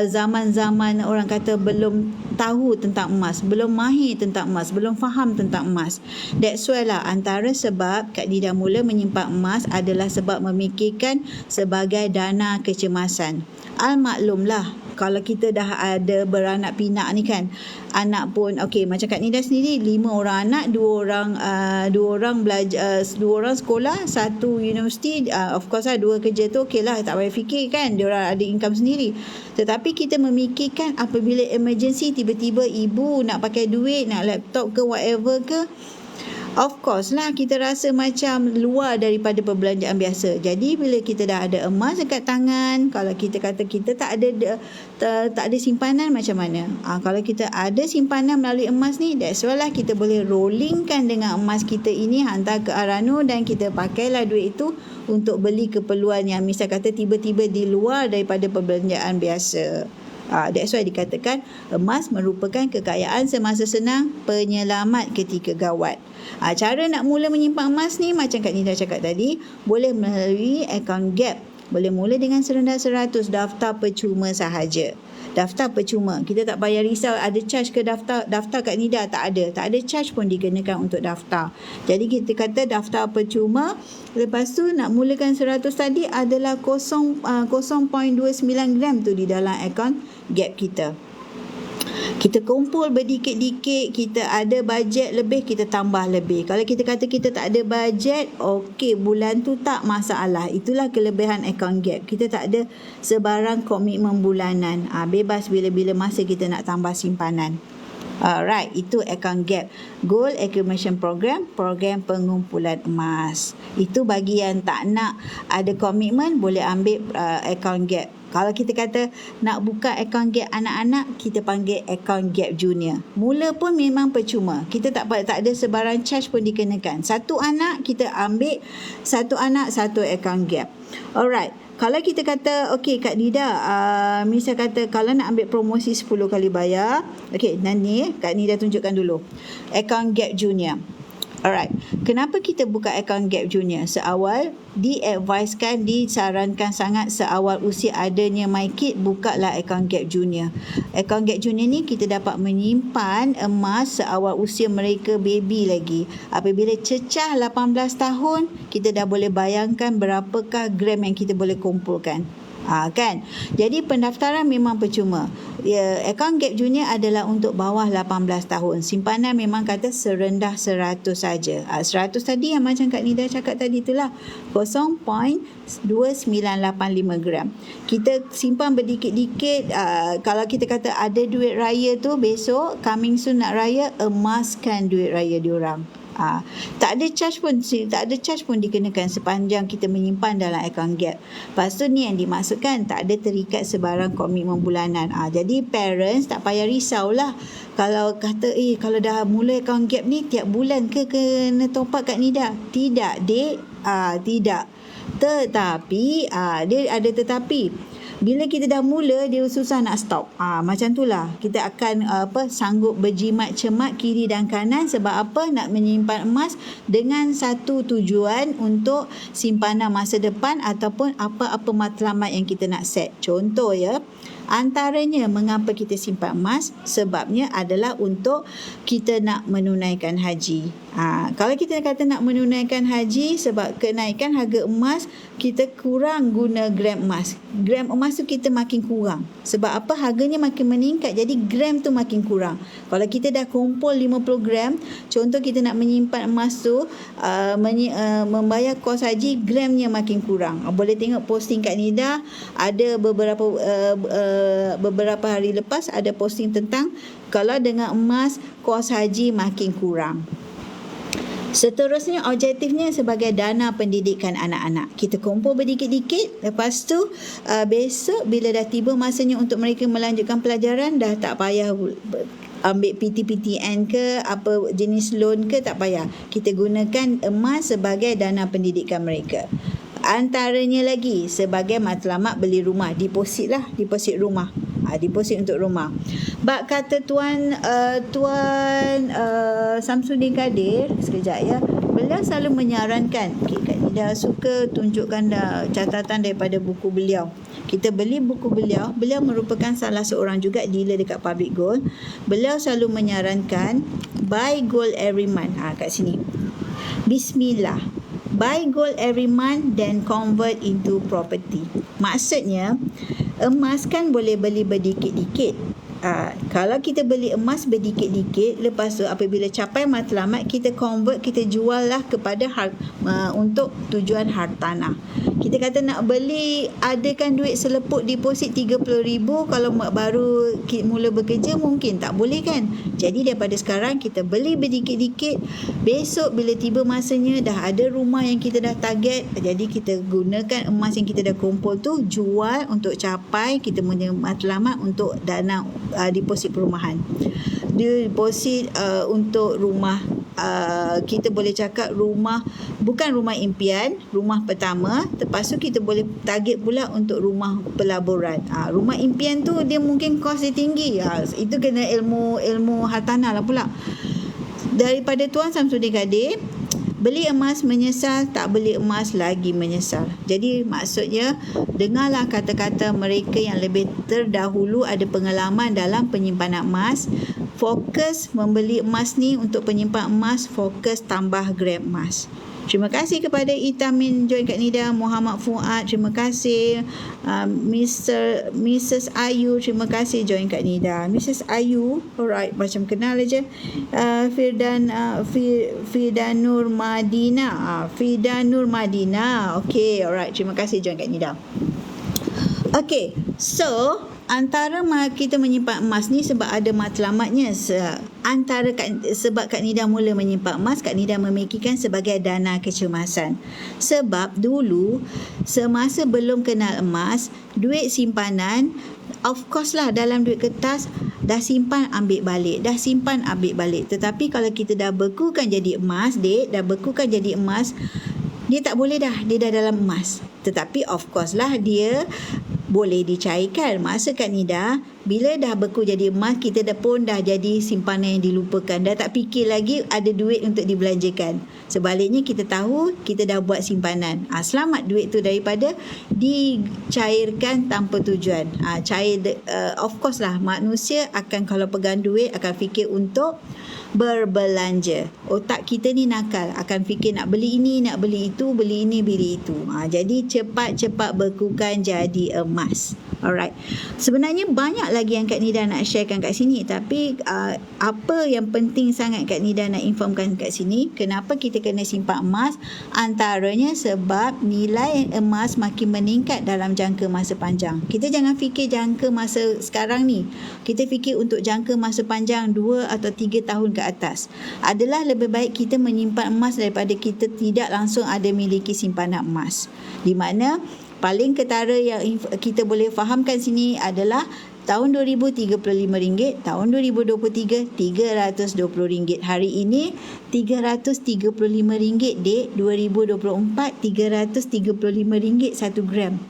zaman-zaman orang kata belum tahu tentang emas, belum mahir tentang emas, belum faham tentang emas. That's why lah, antara sebab Kak Nida mula menyimpan emas adalah sebab memikirkan sebagai dana kecemasan. Maklumlah, kalau kita dah ada beranak pinak ni kan, anak pun okey, macam Kak Nida sendiri 5 orang anak, 2 orang belajar, 2 orang sekolah, 1 universiti, of course lah 2 kerja tu okey lah, tak payah fikir kan, dia orang ada income sendiri. Tetapi kita memikirkan apabila emergency, tiba-tiba ibu nak pakai duit, nak laptop ke whatever ke, of course lah kita rasa macam luar daripada perbelanjaan biasa. Jadi bila kita dah ada emas dekat tangan, kalau kita kata kita tak ada simpanan, macam mana? Kalau kita ada simpanan melalui emas ni, that's why lah kita boleh rollingkan dengan emas kita ini, hantar ke Aranu dan kita pakailah duit itu untuk beli keperluan yang misal kata tiba-tiba di luar daripada perbelanjaan biasa. That's why dikatakan emas merupakan kekayaan semasa senang, penyelamat ketika gawat. Cara nak mula menyimpan emas ni macam Kak Nida cakap tadi, boleh melalui akaun Gap. Boleh mula dengan serendah 100 daftar percuma sahaja. Daftar percuma. Kita tak payah risau ada charge ke daftar Kak Nida, tak ada charge pun dikenakan untuk daftar. Jadi kita kata daftar percuma. Lepas tu nak mulakan 100 tadi adalah 0.29 gram tu di dalam akaun Gap kita. Kita kumpul berdikit-dikit, kita ada bajet lebih, kita tambah lebih. Kalau kita kata kita tak ada bajet, okey, bulan tu tak masalah. Itulah kelebihan akaun Gap. Kita tak ada sebarang komitmen bulanan. Bebas bila-bila masa kita nak tambah simpanan. Alright, itu akaun Gap. Gold Accumulation Program, program pengumpulan emas. Itu bagi yang tak nak ada komitmen, boleh ambil akaun Gap. Kalau kita kata nak buka akaun Gap anak-anak, kita panggil akaun Gap Junior. Mula pun memang percuma. Kita tak ada sebarang charge pun dikenakan. Satu anak kita ambil, satu anak satu akaun Gap. Alright. Kalau kita kata, okey Kak Nida, misal kata kalau nak ambil promosi 10 kali bayar, okey, nanti Kak Nida tunjukkan dulu. Akaun Gap Junior. Alright, kenapa kita buka akaun Gap Junior? Seawal diadvisekan, disarankan sangat seawal usia adanya MyKid, bukalah akaun Gap Junior. Akaun Gap Junior ni kita dapat menyimpan emas seawal usia mereka baby lagi. Apabila cecah 18 tahun, kita dah boleh bayangkan berapakah gram yang kita boleh kumpulkan. Kan? Jadi pendaftaran memang percuma. Akaun Gap Junior adalah untuk bawah 18 tahun. Simpanan memang kata serendah 100 saja. 100 tadi yang macam Kak Nida cakap tadi itulah 0.2985 gram. Kita simpan berdikit-dikit. Kalau kita kata ada duit raya tu, besok coming soon nak raya, emaskan duit raya diorang. Tak ada charge pun dikenakan sepanjang kita menyimpan dalam akaun Gap. Lepas tu ni yang dimaksudkan, tak ada terikat sebarang komitmen bulanan. Jadi parents tak payah risaulah kalau kata kalau dah mula akaun Gap ni tiap bulan ke kena top up Kak Nida. Tidak dek, tidak. Tetapi dia ada tetapi. Bila kita dah mula, dia susah nak stop. Macam itulah. Kita akan sanggup berjimat cermat kiri dan kanan. Sebab apa? Nak menyimpan emas dengan satu tujuan untuk simpanan masa depan ataupun apa-apa matlamat yang kita nak set. Contoh ya, Antaranya mengapa kita simpan emas? Sebabnya adalah untuk kita nak menunaikan haji. Kalau kita kata nak menunaikan haji, sebab kenaikan harga emas, kita kurang guna gram emas. Gram emas tu kita makin kurang. Sebab apa? Harganya makin meningkat, jadi gram tu makin kurang. Kalau kita dah kumpul 50 gram, contoh kita nak menyimpan emas tu, membayar kos haji, gramnya makin kurang. Boleh tengok posting kat Nida, ada beberapa hari lepas ada posting tentang kalau dengan emas kos haji makin kurang. Seterusnya, objektifnya sebagai dana pendidikan anak-anak. Kita kumpul berdikit-dikit, lepas tu besok bila dah tiba masanya untuk mereka melanjutkan pelajaran, dah tak payah ambil PTPTN ke apa jenis loan ke, tak payah. Kita gunakan emas sebagai dana pendidikan mereka. Antaranya lagi sebagai matlamat beli rumah, deposit rumah. Deposit untuk rumah. Bak kata Tuan Samsudin Kadir, sekejap ya. Beliau selalu menyarankan, Kak Nida suka tunjukkan catatan daripada buku beliau. Kita beli buku beliau, beliau merupakan salah seorang juga dealer dekat Public Gold. Beliau selalu menyarankan buy gold every month. Kat sini. Bismillah. Buy gold every month then convert into property. Maksudnya, emas kan boleh beli berdikit-dikit. Kalau kita beli emas berdikit-dikit, lepas tu apabila capai matlamat, kita convert, kita jual lah kepada untuk tujuan hartanah. Kita kata nak beli, adakan duit seleput deposit 30,000, kalau baru mula bekerja mungkin tak boleh kan. Jadi daripada sekarang kita beli berdikit-dikit, besok bila tiba masanya dah ada rumah yang kita dah target, jadi kita gunakan emas yang kita dah kumpul tu, jual untuk capai kita punya matlamat untuk dana deposit perumahan. Deposit untuk rumah, kita boleh cakap rumah, bukan rumah impian, rumah pertama. Lepas tu kita boleh target pula untuk rumah pelaburan. Rumah impian tu dia mungkin kos dia tinggi. Itu kena ilmu hartanah lah pula. Daripada Tuan Samsudin Kadir, beli emas menyesal, tak beli emas lagi menyesal. Jadi maksudnya, dengarlah kata-kata mereka yang lebih terdahulu ada pengalaman dalam penyimpanan emas. Fokus membeli emas ni untuk penyimpan emas, fokus tambah gram emas. Terima kasih kepada Itamin join kat Nida, Muhammad Fuad, terima kasih. Mrs. Ayu, terima kasih join kat Nida. Mrs. Ayu, alright, macam kenal aja. Fidanur Madina. Fidanur Madina. Okay, alright, terima kasih join kat Nida. Okay, so antara kita menyimpan emas ni sebab ada matlamatnya. Sebab Kak Nida mula menyimpan emas, Kak Nida memikirkan sebagai dana kecemasan. Sebab dulu semasa belum kenal emas, duit simpanan, of course lah dalam duit kertas, dah simpan ambil balik, dah simpan ambil balik. Tetapi kalau kita dah bekukan jadi emas, dah bekukan jadi emas, dia tak boleh dah, dia dah dalam emas. Tetapi of course lah dia boleh dicairkan. Maksud Kak Nida, bila dah beku jadi emas, kita pun dah jadi simpanan yang dilupakan. Dah tak fikir lagi ada duit untuk dibelanjakan. Sebaliknya kita tahu kita dah buat simpanan. Selamat duit tu daripada dicairkan tanpa tujuan. Of course lah, manusia akan kalau pegang duit akan fikir untuk berbelanja. Otak kita ni nakal, akan fikir nak beli ini, nak beli itu, beli ini, beli itu. Jadi cepat-cepat bekukan jadi emas. Alright. Sebenarnya banyak lagi yang Kak Nida nak sharekan kat sini, tapi apa yang penting sangat Kak Nida nak informkan kat sini, kenapa kita kena simpan emas? Antaranya sebab nilai emas makin meningkat dalam jangka masa panjang. Kita jangan fikir jangka masa sekarang ni. Kita fikir untuk jangka masa panjang 2 atau 3 tahun ke atas. Adalah lebih baik kita menyimpan emas daripada kita tidak langsung ada miliki simpanan emas. Di mana paling ketara yang kita boleh fahamkan sini adalah tahun 2000 RM35, tahun 2023 RM320. Hari ini RM335, dek, 2024 RM335 1 gram.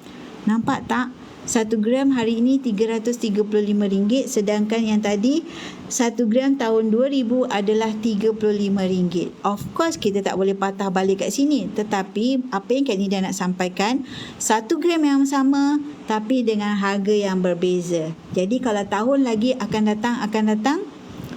Nampak tak? 1 gram hari ini RM335, sedangkan yang tadi 1 gram tahun 2000 adalah RM35. Of course kita tak boleh patah balik kat sini, tetapi apa yang Kak Nida nak sampaikan, 1 gram yang sama tapi dengan harga yang berbeza. Jadi kalau tahun lagi akan datang,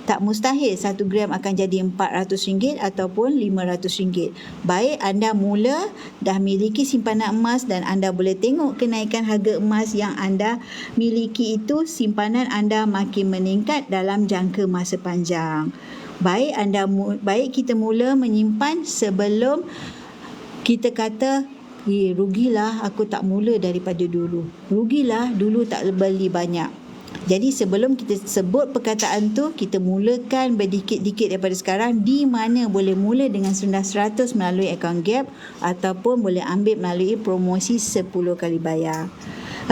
tak mustahil 1 gram akan jadi RM400 ataupun RM500. Baik anda mula dah miliki simpanan emas dan anda boleh tengok kenaikan harga emas yang anda miliki itu, simpanan anda makin meningkat dalam jangka masa panjang. Baik kita mula menyimpan sebelum kita kata rugilah aku tak mula daripada dulu. Rugilah dulu tak beli banyak. Jadi sebelum kita sebut perkataan tu, kita mulakan berdikit-dikit daripada sekarang, di mana boleh mula dengan rendah 100 melalui akaun Gap ataupun boleh ambil melalui promosi 10 kali bayar.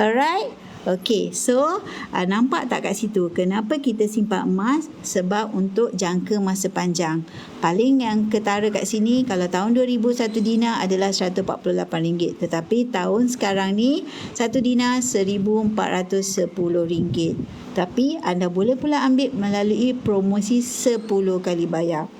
Alright? Okey, so nampak tak kat situ kenapa kita simpan emas? Sebab untuk jangka masa panjang. Paling yang ketara kat sini, kalau tahun 2000 1 dinar adalah RM148, tetapi tahun sekarang ni 1 dinar RM1,410. Tapi anda boleh pula ambil melalui promosi 10 kali bayar.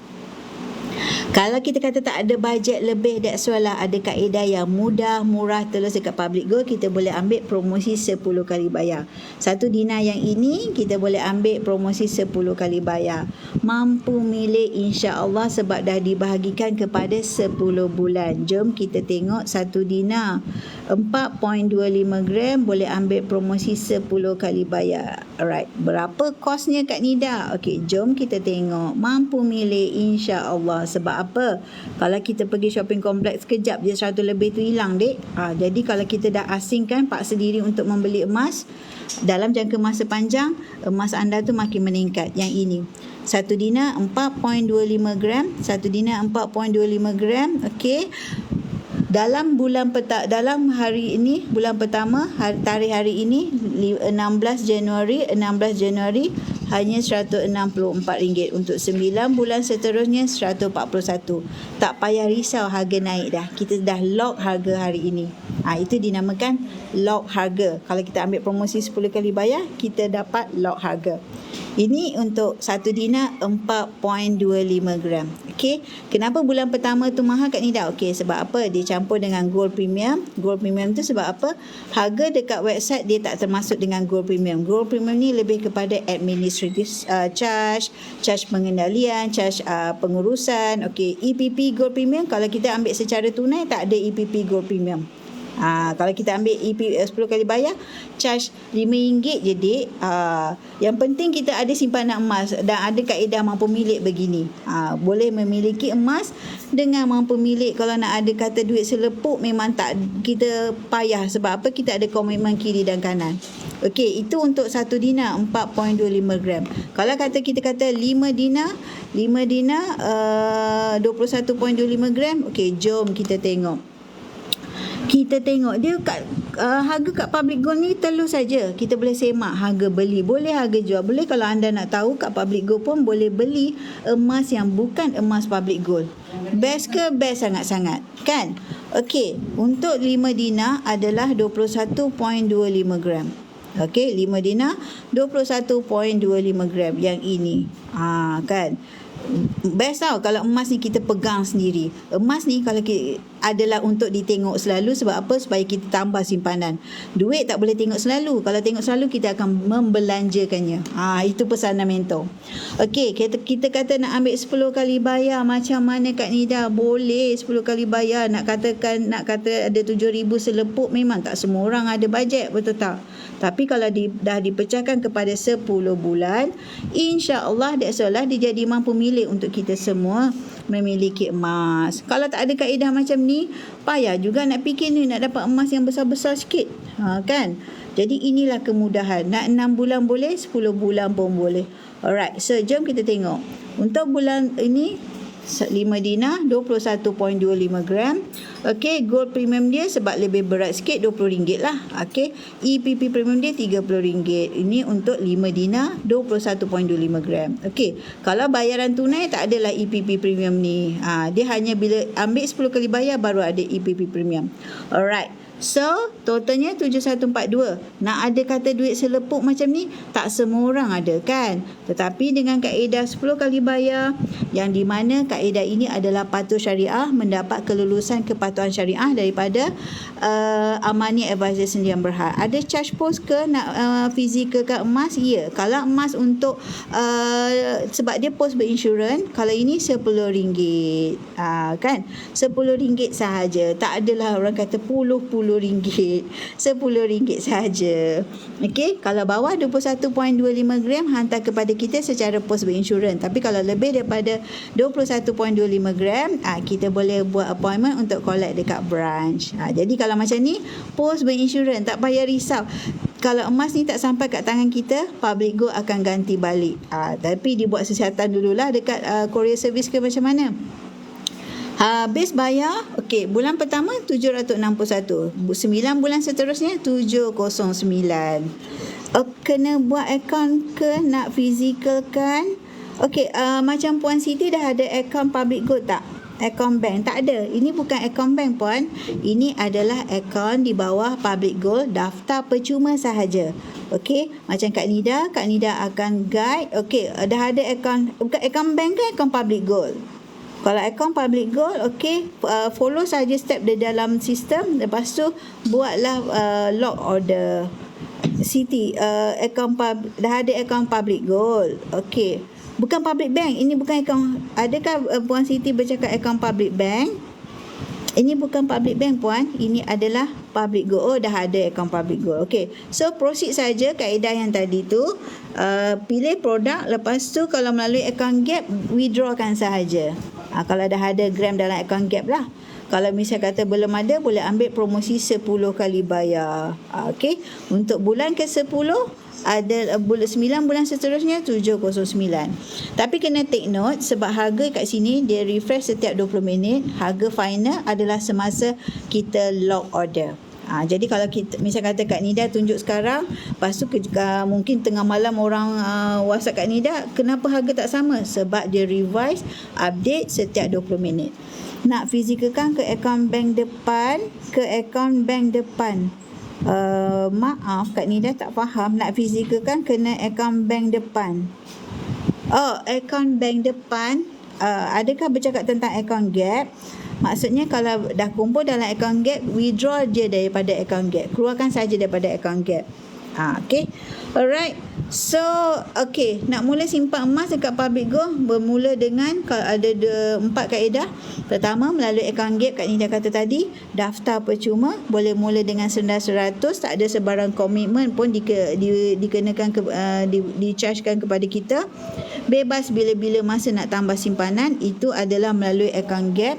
Kalau kita kata tak ada bajet lebih, that's why lah ada kaedah yang mudah, murah, terus dekat Public Gold kita boleh ambil promosi 10 kali bayar. 1 dinar yang ini kita boleh ambil promosi 10 kali bayar. Mampu milik insya-Allah sebab dah dibahagikan kepada 10 bulan. Jom kita tengok 1 dinar 4.25 gram boleh ambil promosi 10 kali bayar. Alright, berapa kosnya Kak Nida? Okey, jom kita tengok. Mampu milik insya-Allah. Sebab apa? Kalau kita pergi shopping kompleks sekejap je 100 lebih tu hilang, dek. Jadi kalau kita dah asingkan, paksa diri untuk membeli emas dalam jangka masa panjang, emas anda tu makin meningkat. Yang ini 1 dinar 4.25 gram, 1 dinar 4.25 gram. Okey, dalam dalam hari ini, bulan pertama, tarikh hari ini 16 Januari hanya RM164. Untuk 9 bulan seterusnya RM141. Tak payah risau harga naik dah. Kita dah lock harga hari ini. Itu dinamakan lock harga. Kalau kita ambil promosi 10 kali bayar, kita dapat lock harga. Ini untuk 1 dinar 4.25 gram. Okey, kenapa bulan pertama tu mahal Kak Nida? Okey, sebab apa? Dia campur dengan gold premium. Gold premium tu sebab apa? Harga dekat website dia tak termasuk dengan gold premium. Gold premium ni lebih kepada administrative charge pengendalian, charge pengurusan. Okey, EPP gold premium kalau kita ambil secara tunai tak ada EPP gold premium. Kalau kita ambil EP 10 kali bayar, charge RM5 je, dek. Yang penting kita ada simpanan emas dan ada kaedah mampu milik begini. Boleh memiliki emas dengan mampu milik. Kalau nak ada kata duit selepuk, memang tak kita payah. Sebab apa? Kita ada komitmen kiri dan kanan. Okey, itu untuk 1 dinar 4.25 gram. Kalau kita kata 5 dinar 21.25 gram. Okey, jom kita tengok. Dia harga kat Public Gold ni telur saja. Kita boleh semak harga beli, boleh harga jual. Boleh kalau anda nak tahu, kat Public Gold pun boleh beli emas yang bukan emas Public Gold. Best ke? Best sangat-sangat, kan? Okey, untuk 5 dinar adalah 21.25 gram. Okey, 5 dinar 21.25 gram yang ini. Kan? Best tau kalau emas ni kita pegang sendiri. Emas ni kalau adalah untuk ditengok selalu. Sebab apa? Supaya kita tambah simpanan. Duit tak boleh tengok selalu. Kalau tengok selalu, kita akan membelanjakannya. Itu pesanan mentor. Okey, kita kata nak ambil 10 kali bayar. Macam mana Kak Nida? Boleh 10 kali bayar. Nak kata ada 7,000 selepuk, memang tak semua orang ada bajet, betul tak? Tapi kalau dah dipecahkan kepada 10 bulan, insya-Allah dia jadi mampu milik untuk kita semua memiliki emas. Kalau tak ada kaedah macam ni, payah juga nak fikir ni nak dapat emas yang besar-besar sikit. Kan? Jadi inilah kemudahan. Nak 6 bulan boleh, 10 bulan pun boleh. Alright, so jom kita tengok. Untuk bulan ini 5 dinar 21.25 gram Okey, gold premium dia sebab lebih berat sikit RM20 lah. Okey, EPP premium dia RM30. Ini untuk 5 dinar 21.25 gram. Okey, kalau bayaran tunai tak adalah EPP premium ni. Dia hanya bila ambil 10 kali bayar baru ada EPP premium. Alright. So, totalnya 7142. Nak ada kata duit selepuk macam ni, tak semua orang ada kan? Tetapi dengan kaedah 10 kali bayar, yang di mana kaedah ini adalah patuh syariah, mendapat kelulusan kepatuhan syariah daripada Amani Advisor Sdn Bhd. Ada charge post ke nak fizikalkan emas? Ya. Kalau emas untuk sebab dia post berinsurans, kalau ini RM10. Kan? RM10 sahaja. Tak adalah orang kata puluh RM10 sahaja. Okey, kalau bawah 21.25 gram hantar kepada kita secara pos berinsurans. Tapi kalau lebih daripada 21.25 gram, kita boleh buat appointment untuk collect dekat branch. Jadi kalau macam ni, pos berinsurans, tak payah risau. Kalau emas ni tak sampai kat tangan kita, Public Gold akan ganti balik. Tapi dibuat siasatan dululah dekat courier service ke macam mana. Habis bayar, okey, bulan pertama 761, 9 bulan seterusnya 709. Kena buat akaun ke nak fizikalkan? Okey, macam Puan Siti dah ada akaun Public Gold tak? Akaun bank tak ada. Ini bukan akaun bank puan. Ini adalah akaun di bawah Public Gold, daftar percuma sahaja. Okey, macam Kak Nida akan guide. Okey, dah ada akaun, bukan akaun bank ke akaun Public Gold? Kalau akaun Public Gold, okey, follow saja step di dalam sistem. Lepas tu buatlah log order. Siti, dah ada akaun Public Gold. Okey, bukan Public Bank. Ini bukan akaun. Adakah Puan Siti bercakap akaun Public Bank? Ini bukan Public Bank puan. Ini adalah Public Gold. Oh, dah ada akaun Public Gold. Okey, so proceed saja kaedah yang tadi tu. Pilih produk. Lepas tu kalau melalui akaun Gap, withdrawkan sahaja. Kalau dah ada gram dalam akaun Gap lah. Kalau misal kata belum ada, boleh ambil promosi 10 kali bayar. Okey, untuk bulan ke-10 ada 9 bulan seterusnya 709. Tapi kena take note sebab harga kat sini dia refresh setiap 20 minit. Harga final adalah semasa kita log order. Jadi kalau kita misal kata Kak Nida tunjuk sekarang, lepas tu mungkin tengah malam orang WhatsApp Kak Nida, kenapa harga tak sama? Sebab dia revise, update setiap 20 minit. Nak fizikalkan ke akaun bank depan, maaf Kak Nida tak faham. Nak fizikalkan kena akaun bank depan. Akaun bank depan. Adakah bercakap tentang akaun Gap? Maksudnya kalau dah kumpul dalam akaun Gap, withdraw je daripada akaun Gap. Keluarkan saja daripada akaun Gap. Okay. Alright. So, okay. Nak mula simpan emas dekat Public Gold, bermula dengan kalau ada 4 kaedah. Pertama, melalui akaun Gap, Kak Nida kata tadi, daftar percuma, boleh mula dengan sendah 100, tak ada sebarang komitmen pun dikenakan di-chargekan kepada kita. Bebas bila-bila masa nak tambah simpanan, itu adalah melalui akaun Gap.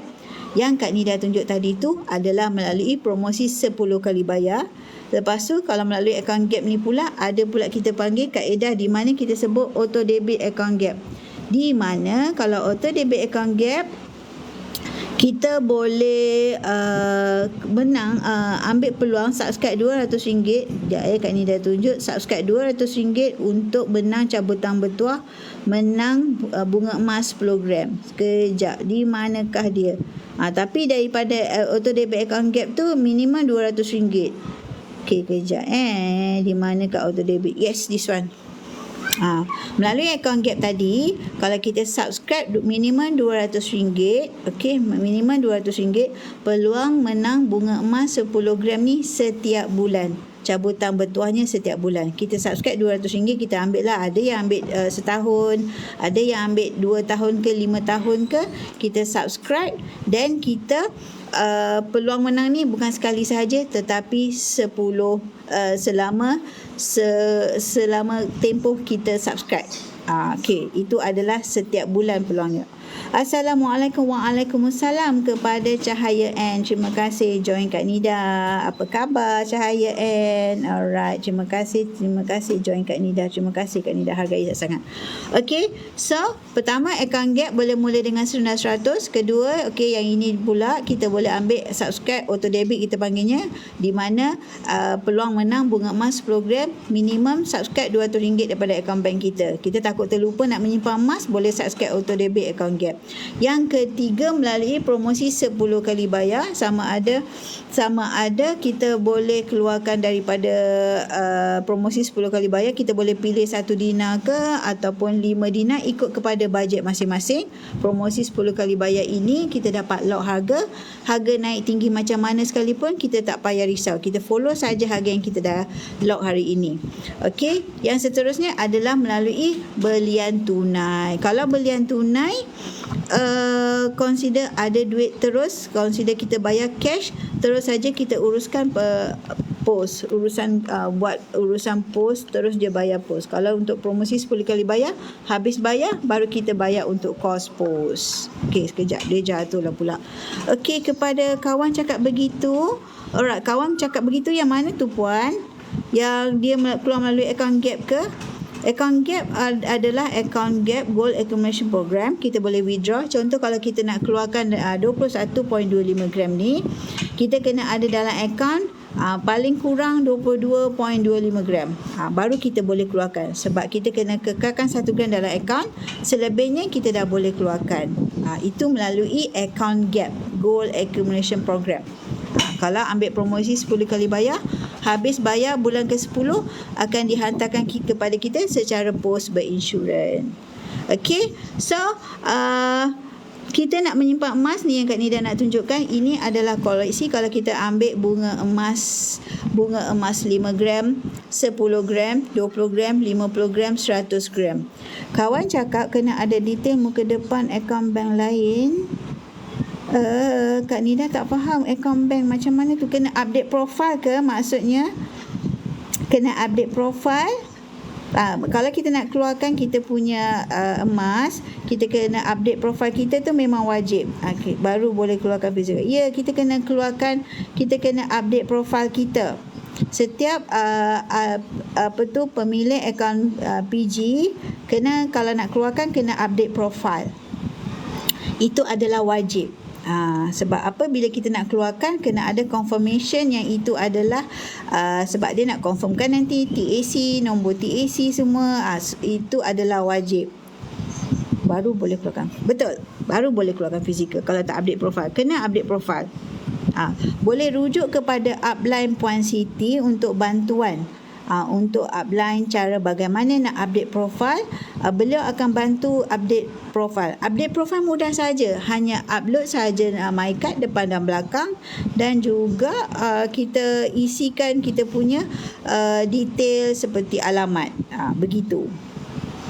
Yang Kak Nida tunjuk tadi tu adalah melalui promosi 10 kali bayar. Lepas tu kalau melalui akaun Gap ni pula, ada pula kita panggil kaedah di mana kita sebut auto debit akaun Gap. Di mana kalau auto debit akaun Gap, kita boleh menang, ambil peluang subscribe RM200. Kak Nida tunjuk subscribe RM200 untuk menang cabutan bertuah, menang bunga emas 10 gram. Sekejap, di manakah dia? Tapi daripada auto debit account Gap tu minimum RM200. Okey, kejap. Di manakah auto debit? Yes, this one. Melalui akaun Gap tadi, kalau kita subscribe minimum RM200, okey, minimum RM200, peluang menang bunga emas 10 gram ni setiap bulan. Cabutan bertuahnya setiap bulan. Kita subscribe RM200, kita ambil lah. Ada yang ambil setahun, ada yang ambil 2 tahun ke 5 tahun ke. Kita subscribe dan kita peluang menang ni bukan sekali sahaja, tetapi 10 selama tempoh kita subscribe. Okey, itu adalah setiap bulan peluangnya. Assalamualaikum, waalaikumsalam kepada Cahaya N. Terima kasih join Kak Nida. Apa khabar Cahaya N? Alright, terima kasih join Kak Nida. Terima kasih Kak Nida, hargai sangat. Okey, so pertama account gap boleh mula dengan RM100. Kedua, okey, yang ini pula kita boleh ambil subscribe auto debit kita panggilnya, di mana peluang menang bunga emas program minimum subscribe RM200 daripada akaun bank kita. Kita takut terlupa nak menyimpan emas, boleh subscribe auto debit account gap. Yang ketiga, melalui promosi 10 kali bayar, sama ada kita boleh keluarkan daripada promosi 10 kali bayar, kita boleh pilih 1 dinar ke ataupun 5 dinar, ikut kepada bajet masing-masing. Promosi 10 kali bayar ini kita dapat lock harga naik tinggi macam mana sekalipun kita tak payah risau, kita follow saja harga yang kita dah lock hari ini. Okey, yang seterusnya adalah melalui belian tunai. Kalau belian tunai, consider ada duit terus, consider kita bayar cash, terus saja kita uruskan pos, buat urusan pos, terus dia bayar pos. Kalau untuk promosi 10 kali bayar, habis bayar baru kita bayar untuk kos pos. Okey, sekejap dia jatuh lah pula. Okey, kepada kawan cakap begitu. Alright, kawan cakap begitu yang mana tu puan? Yang dia keluar melalui account gap ke? Account gap adalah account gap gold accumulation program. Kita boleh withdraw. Contoh kalau kita nak keluarkan 21.25 gram ni, kita kena ada dalam account paling kurang 22.25 gram. Baru kita boleh keluarkan. Sebab kita kena kekalkan 1 gram dalam account, selebihnya kita dah boleh keluarkan. Itu melalui account gap gold accumulation program. Kalau ambil promosi 10 kali bayar, habis bayar bulan ke-10 akan dihantarkan kepada kita secara pos berinsurans. Okey, so kita nak menyimpan emas ni yang Kak Nida nak tunjukkan. Ini adalah koleksi. Kalau kita ambil bunga emas 5 gram, 10 gram, 20 gram, 50 gram, 100 gram. Kawan cakap kena ada detail muka depan akaun bank lain. Kak Nida tak faham akaun bank macam mana tu. Kena update profile ke maksudnya? Kena update profile. Kalau kita nak keluarkan kita punya emas, kita kena update profile kita tu memang wajib. Okay, baru boleh keluarkan fizikal. Ya, kita kena update profile kita. Setiap pemilik akaun PG kena, kalau nak keluarkan kena update profile. Itu adalah wajib. Sebab apa, bila kita nak keluarkan kena ada confirmation yang itu adalah sebab dia nak confirmkan nanti TAC, nombor TAC semua, itu adalah wajib. Baru boleh keluarkan. Betul, baru boleh keluarkan fizikal. Kalau tak update profile, kena update profile. Boleh rujuk kepada upline Puan Siti untuk bantuan. Untuk upline cara bagaimana nak update profile, beliau akan bantu update profile. Update profile mudah saja, hanya upload saja my card depan dan belakang, dan juga kita isikan kita punya detail seperti alamat. Begitu.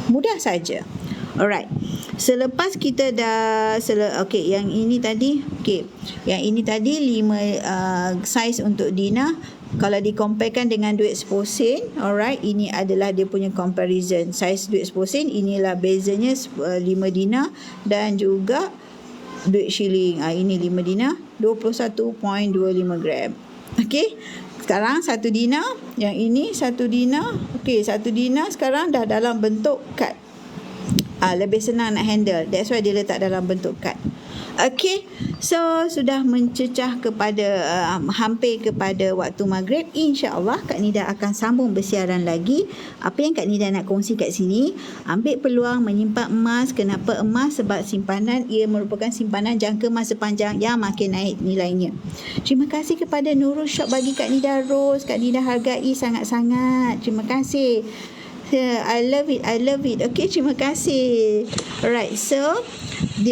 Mudah saja. Alright. Selepas kita dah okey, yang ini tadi, okey. Yang ini tadi 5 saiz untuk dinar. Kalau dikomparekan dengan duit 10 sen, alright, ini adalah dia punya comparison. Saiz duit 10 sen, inilah bezanya 5 dinar dan juga duit shilling. Ini 5 dinar, 21.25 gram. Okey. Sekarang 1 dinar, yang ini 1 dinar. Okey, 1 dinar sekarang dah dalam bentuk kad. Lebih senang nak handle. That's why dia letak dalam bentuk kad. Okey, so sudah mencecah kepada hampir kepada waktu maghrib. InsyaAllah Kak Nida akan sambung bersiaran lagi. Apa yang Kak Nida nak kongsi kat sini, ambil peluang menyimpan emas. Kenapa emas? Sebab simpanan, ia merupakan simpanan jangka masa panjang yang makin naik nilainya. Terima kasih kepada Nurul Shop bagi Kak Nida Rose. Kak Nida hargai sangat-sangat. Terima kasih. I love it. Okay, terima kasih. Alright, so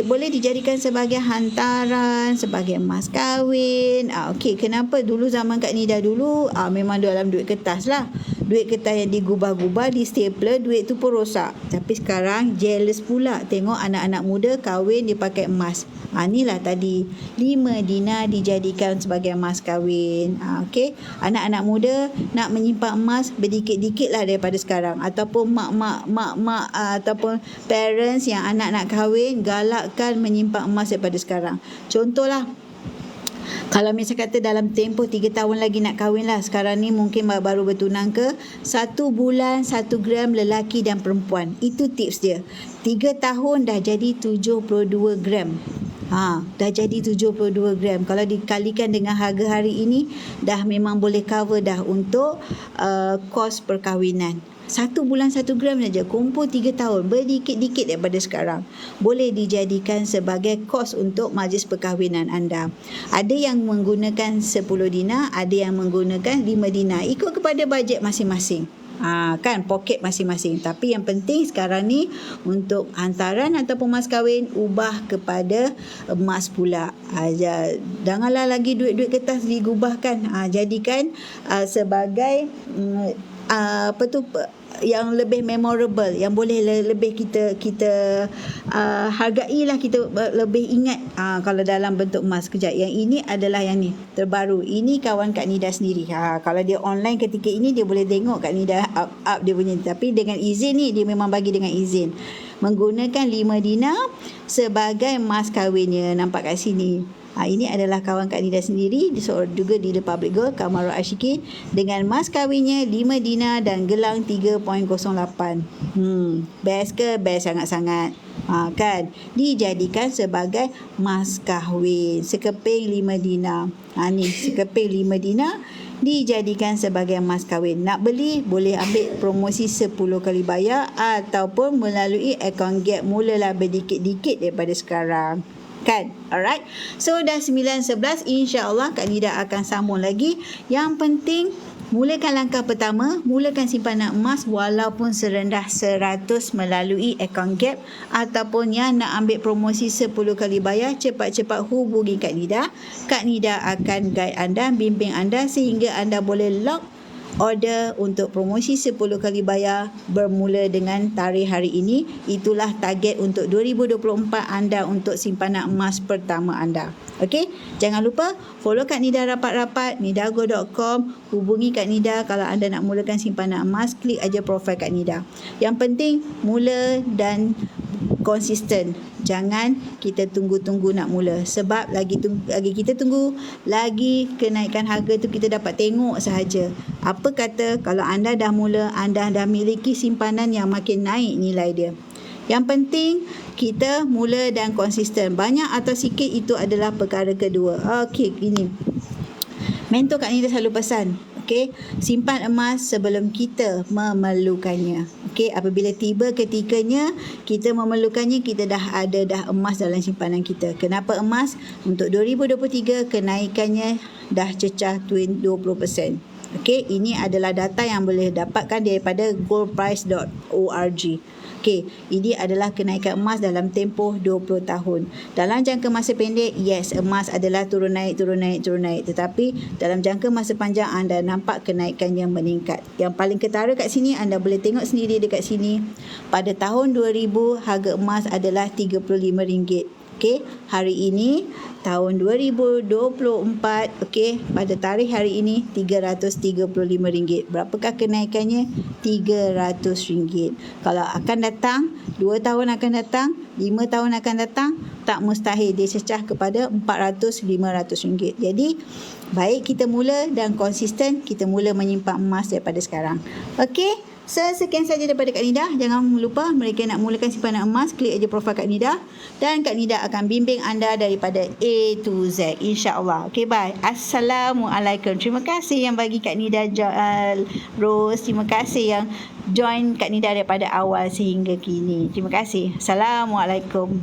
boleh dijadikan sebagai hantaran, sebagai emas kahwin. Okay, kenapa dulu zaman Kak Nida dulu memang dalam duit kertas lah. duit kertas yang digubah-gubah, di stapler, duit tu pun rosak. Tapi sekarang jealous pula tengok anak-anak muda kahwin dia pakai emas. Inilah tadi 5 dinar dijadikan sebagai emas kahwin. Okey, anak-anak muda nak menyimpan emas berdikit-dikit lah daripada sekarang, ataupun mak ataupun parents yang anak nak kahwin galakkan menyimpan emas daripada sekarang. Contohlah, kalau misalnya kata dalam tempoh 3 tahun lagi nak kahwin lah, sekarang ni mungkin baru bertunang ke, 1 bulan 1 gram lelaki dan perempuan. Itu tips dia. 3 tahun dah jadi 72 gram. Dah jadi 72 gram. Kalau dikalikan dengan harga hari ini, dah memang boleh cover dah untuk kos perkahwinan. 1 bulan 1 gram saja, kumpul 3 tahun, berdikit-dikit daripada sekarang. Boleh dijadikan sebagai kos untuk majlis perkahwinan anda. Ada yang menggunakan 10 dinar, ada yang menggunakan 5 dinar. Ikut kepada bajet masing-masing. Kan, poket masing-masing. Tapi yang penting sekarang ni untuk hantaran ataupun mas kahwin, ubah kepada emas pula. Janganlah lagi duit-duit kertas digubahkan. Jadikan sebagai yang lebih memorable, yang boleh lebih kita hargailah, kita lebih ingat kalau dalam bentuk emas. Kejap, yang ini adalah yang ni terbaru. Ini kawan Kak Nida sendiri. Kalau dia online ketika ini, dia boleh tengok Kak Nida up dia punya, tapi dengan izin ni, dia memang bagi dengan izin menggunakan 5 dinar sebagai emas kahwinnya. Nampak kat sini. Ini adalah kawan Kak Nida sendiri, juga di The Public Gold, Kamarul Ashikin, dengan mas kahwinnya 5 dinar dan gelang 3.08. Best ke? Best sangat-sangat. Kan? Dijadikan sebagai mas kahwin. Sekeping 5 dinar. Ni sekeping 5 dinar dijadikan sebagai mas kahwin. Nak beli, boleh ambil promosi 10 kali bayar ataupun melalui akaun Gap. Mulalah berdikit-dikit daripada sekarang. Kan? Alright. So dah 9.11, insya-Allah Kak Nida akan sambung lagi. Yang penting mulakan langkah pertama, mulakan simpanan emas walaupun serendah 100 melalui akaun Gap, ataupun yang nak ambil promosi 10 kali bayar, cepat-cepat hubungi Kak Nida. Kak Nida akan guide anda, bimbing anda sehingga anda boleh lock order untuk promosi 10 kali bayar bermula dengan tarikh hari ini. Itulah target untuk 2024 anda untuk simpanan emas pertama anda. Okey, jangan lupa follow Kak Nida rapat-rapat, nidago.com. Hubungi Kak Nida kalau anda nak mulakan simpanan emas, klik aja profil Kak Nida. Yang penting mula dan konsisten. Jangan kita tunggu-tunggu nak mula, sebab lagi kita tunggu, lagi kenaikan harga tu kita dapat tengok sahaja. Apa kata kalau anda dah mula, anda dah miliki simpanan yang makin naik nilai dia. Yang penting kita mula dan konsisten. Banyak atau sikit itu adalah perkara kedua. Okey, ini mentor Kak Nida selalu pesan, okey, simpan emas sebelum kita memerlukannya. Okey, apabila tiba ketikanya kita memerlukannya, kita dah ada emas dalam simpanan kita. Kenapa emas? Untuk 2023 kenaikannya dah cecah 20%. Okey, ini adalah data yang boleh dapatkan daripada goldprice.org. Okey, ini adalah kenaikan emas dalam tempoh 20 tahun. Dalam jangka masa pendek, yes, emas adalah turun naik. Tetapi dalam jangka masa panjang, anda nampak kenaikan yang meningkat. Yang paling ketara kat sini, anda boleh tengok sendiri dekat sini. Pada tahun 2000, harga emas adalah RM35. Okey, hari ini tahun 2024, okey, pada tarikh hari ini RM335. Berapakah kenaikannya? RM300. Kalau akan datang 2 tahun akan datang, 5 tahun akan datang, tak mustahil dia cecah kepada RM400-500. Jadi baik kita mula dan konsisten, kita mula menyimpan emas daripada sekarang. Okey, sekian saja daripada Kak Nida. Jangan lupa, mereka nak mulakan simpanan emas, klik aja profil Kak Nida dan Kak Nida akan bimbing anda daripada A to Z, insya-Allah. Okey, bye. Assalamualaikum. Terima kasih yang bagi Kak Nida Rose. Terima kasih yang join Kak Nida daripada awal sehingga kini. Terima kasih. Assalamualaikum.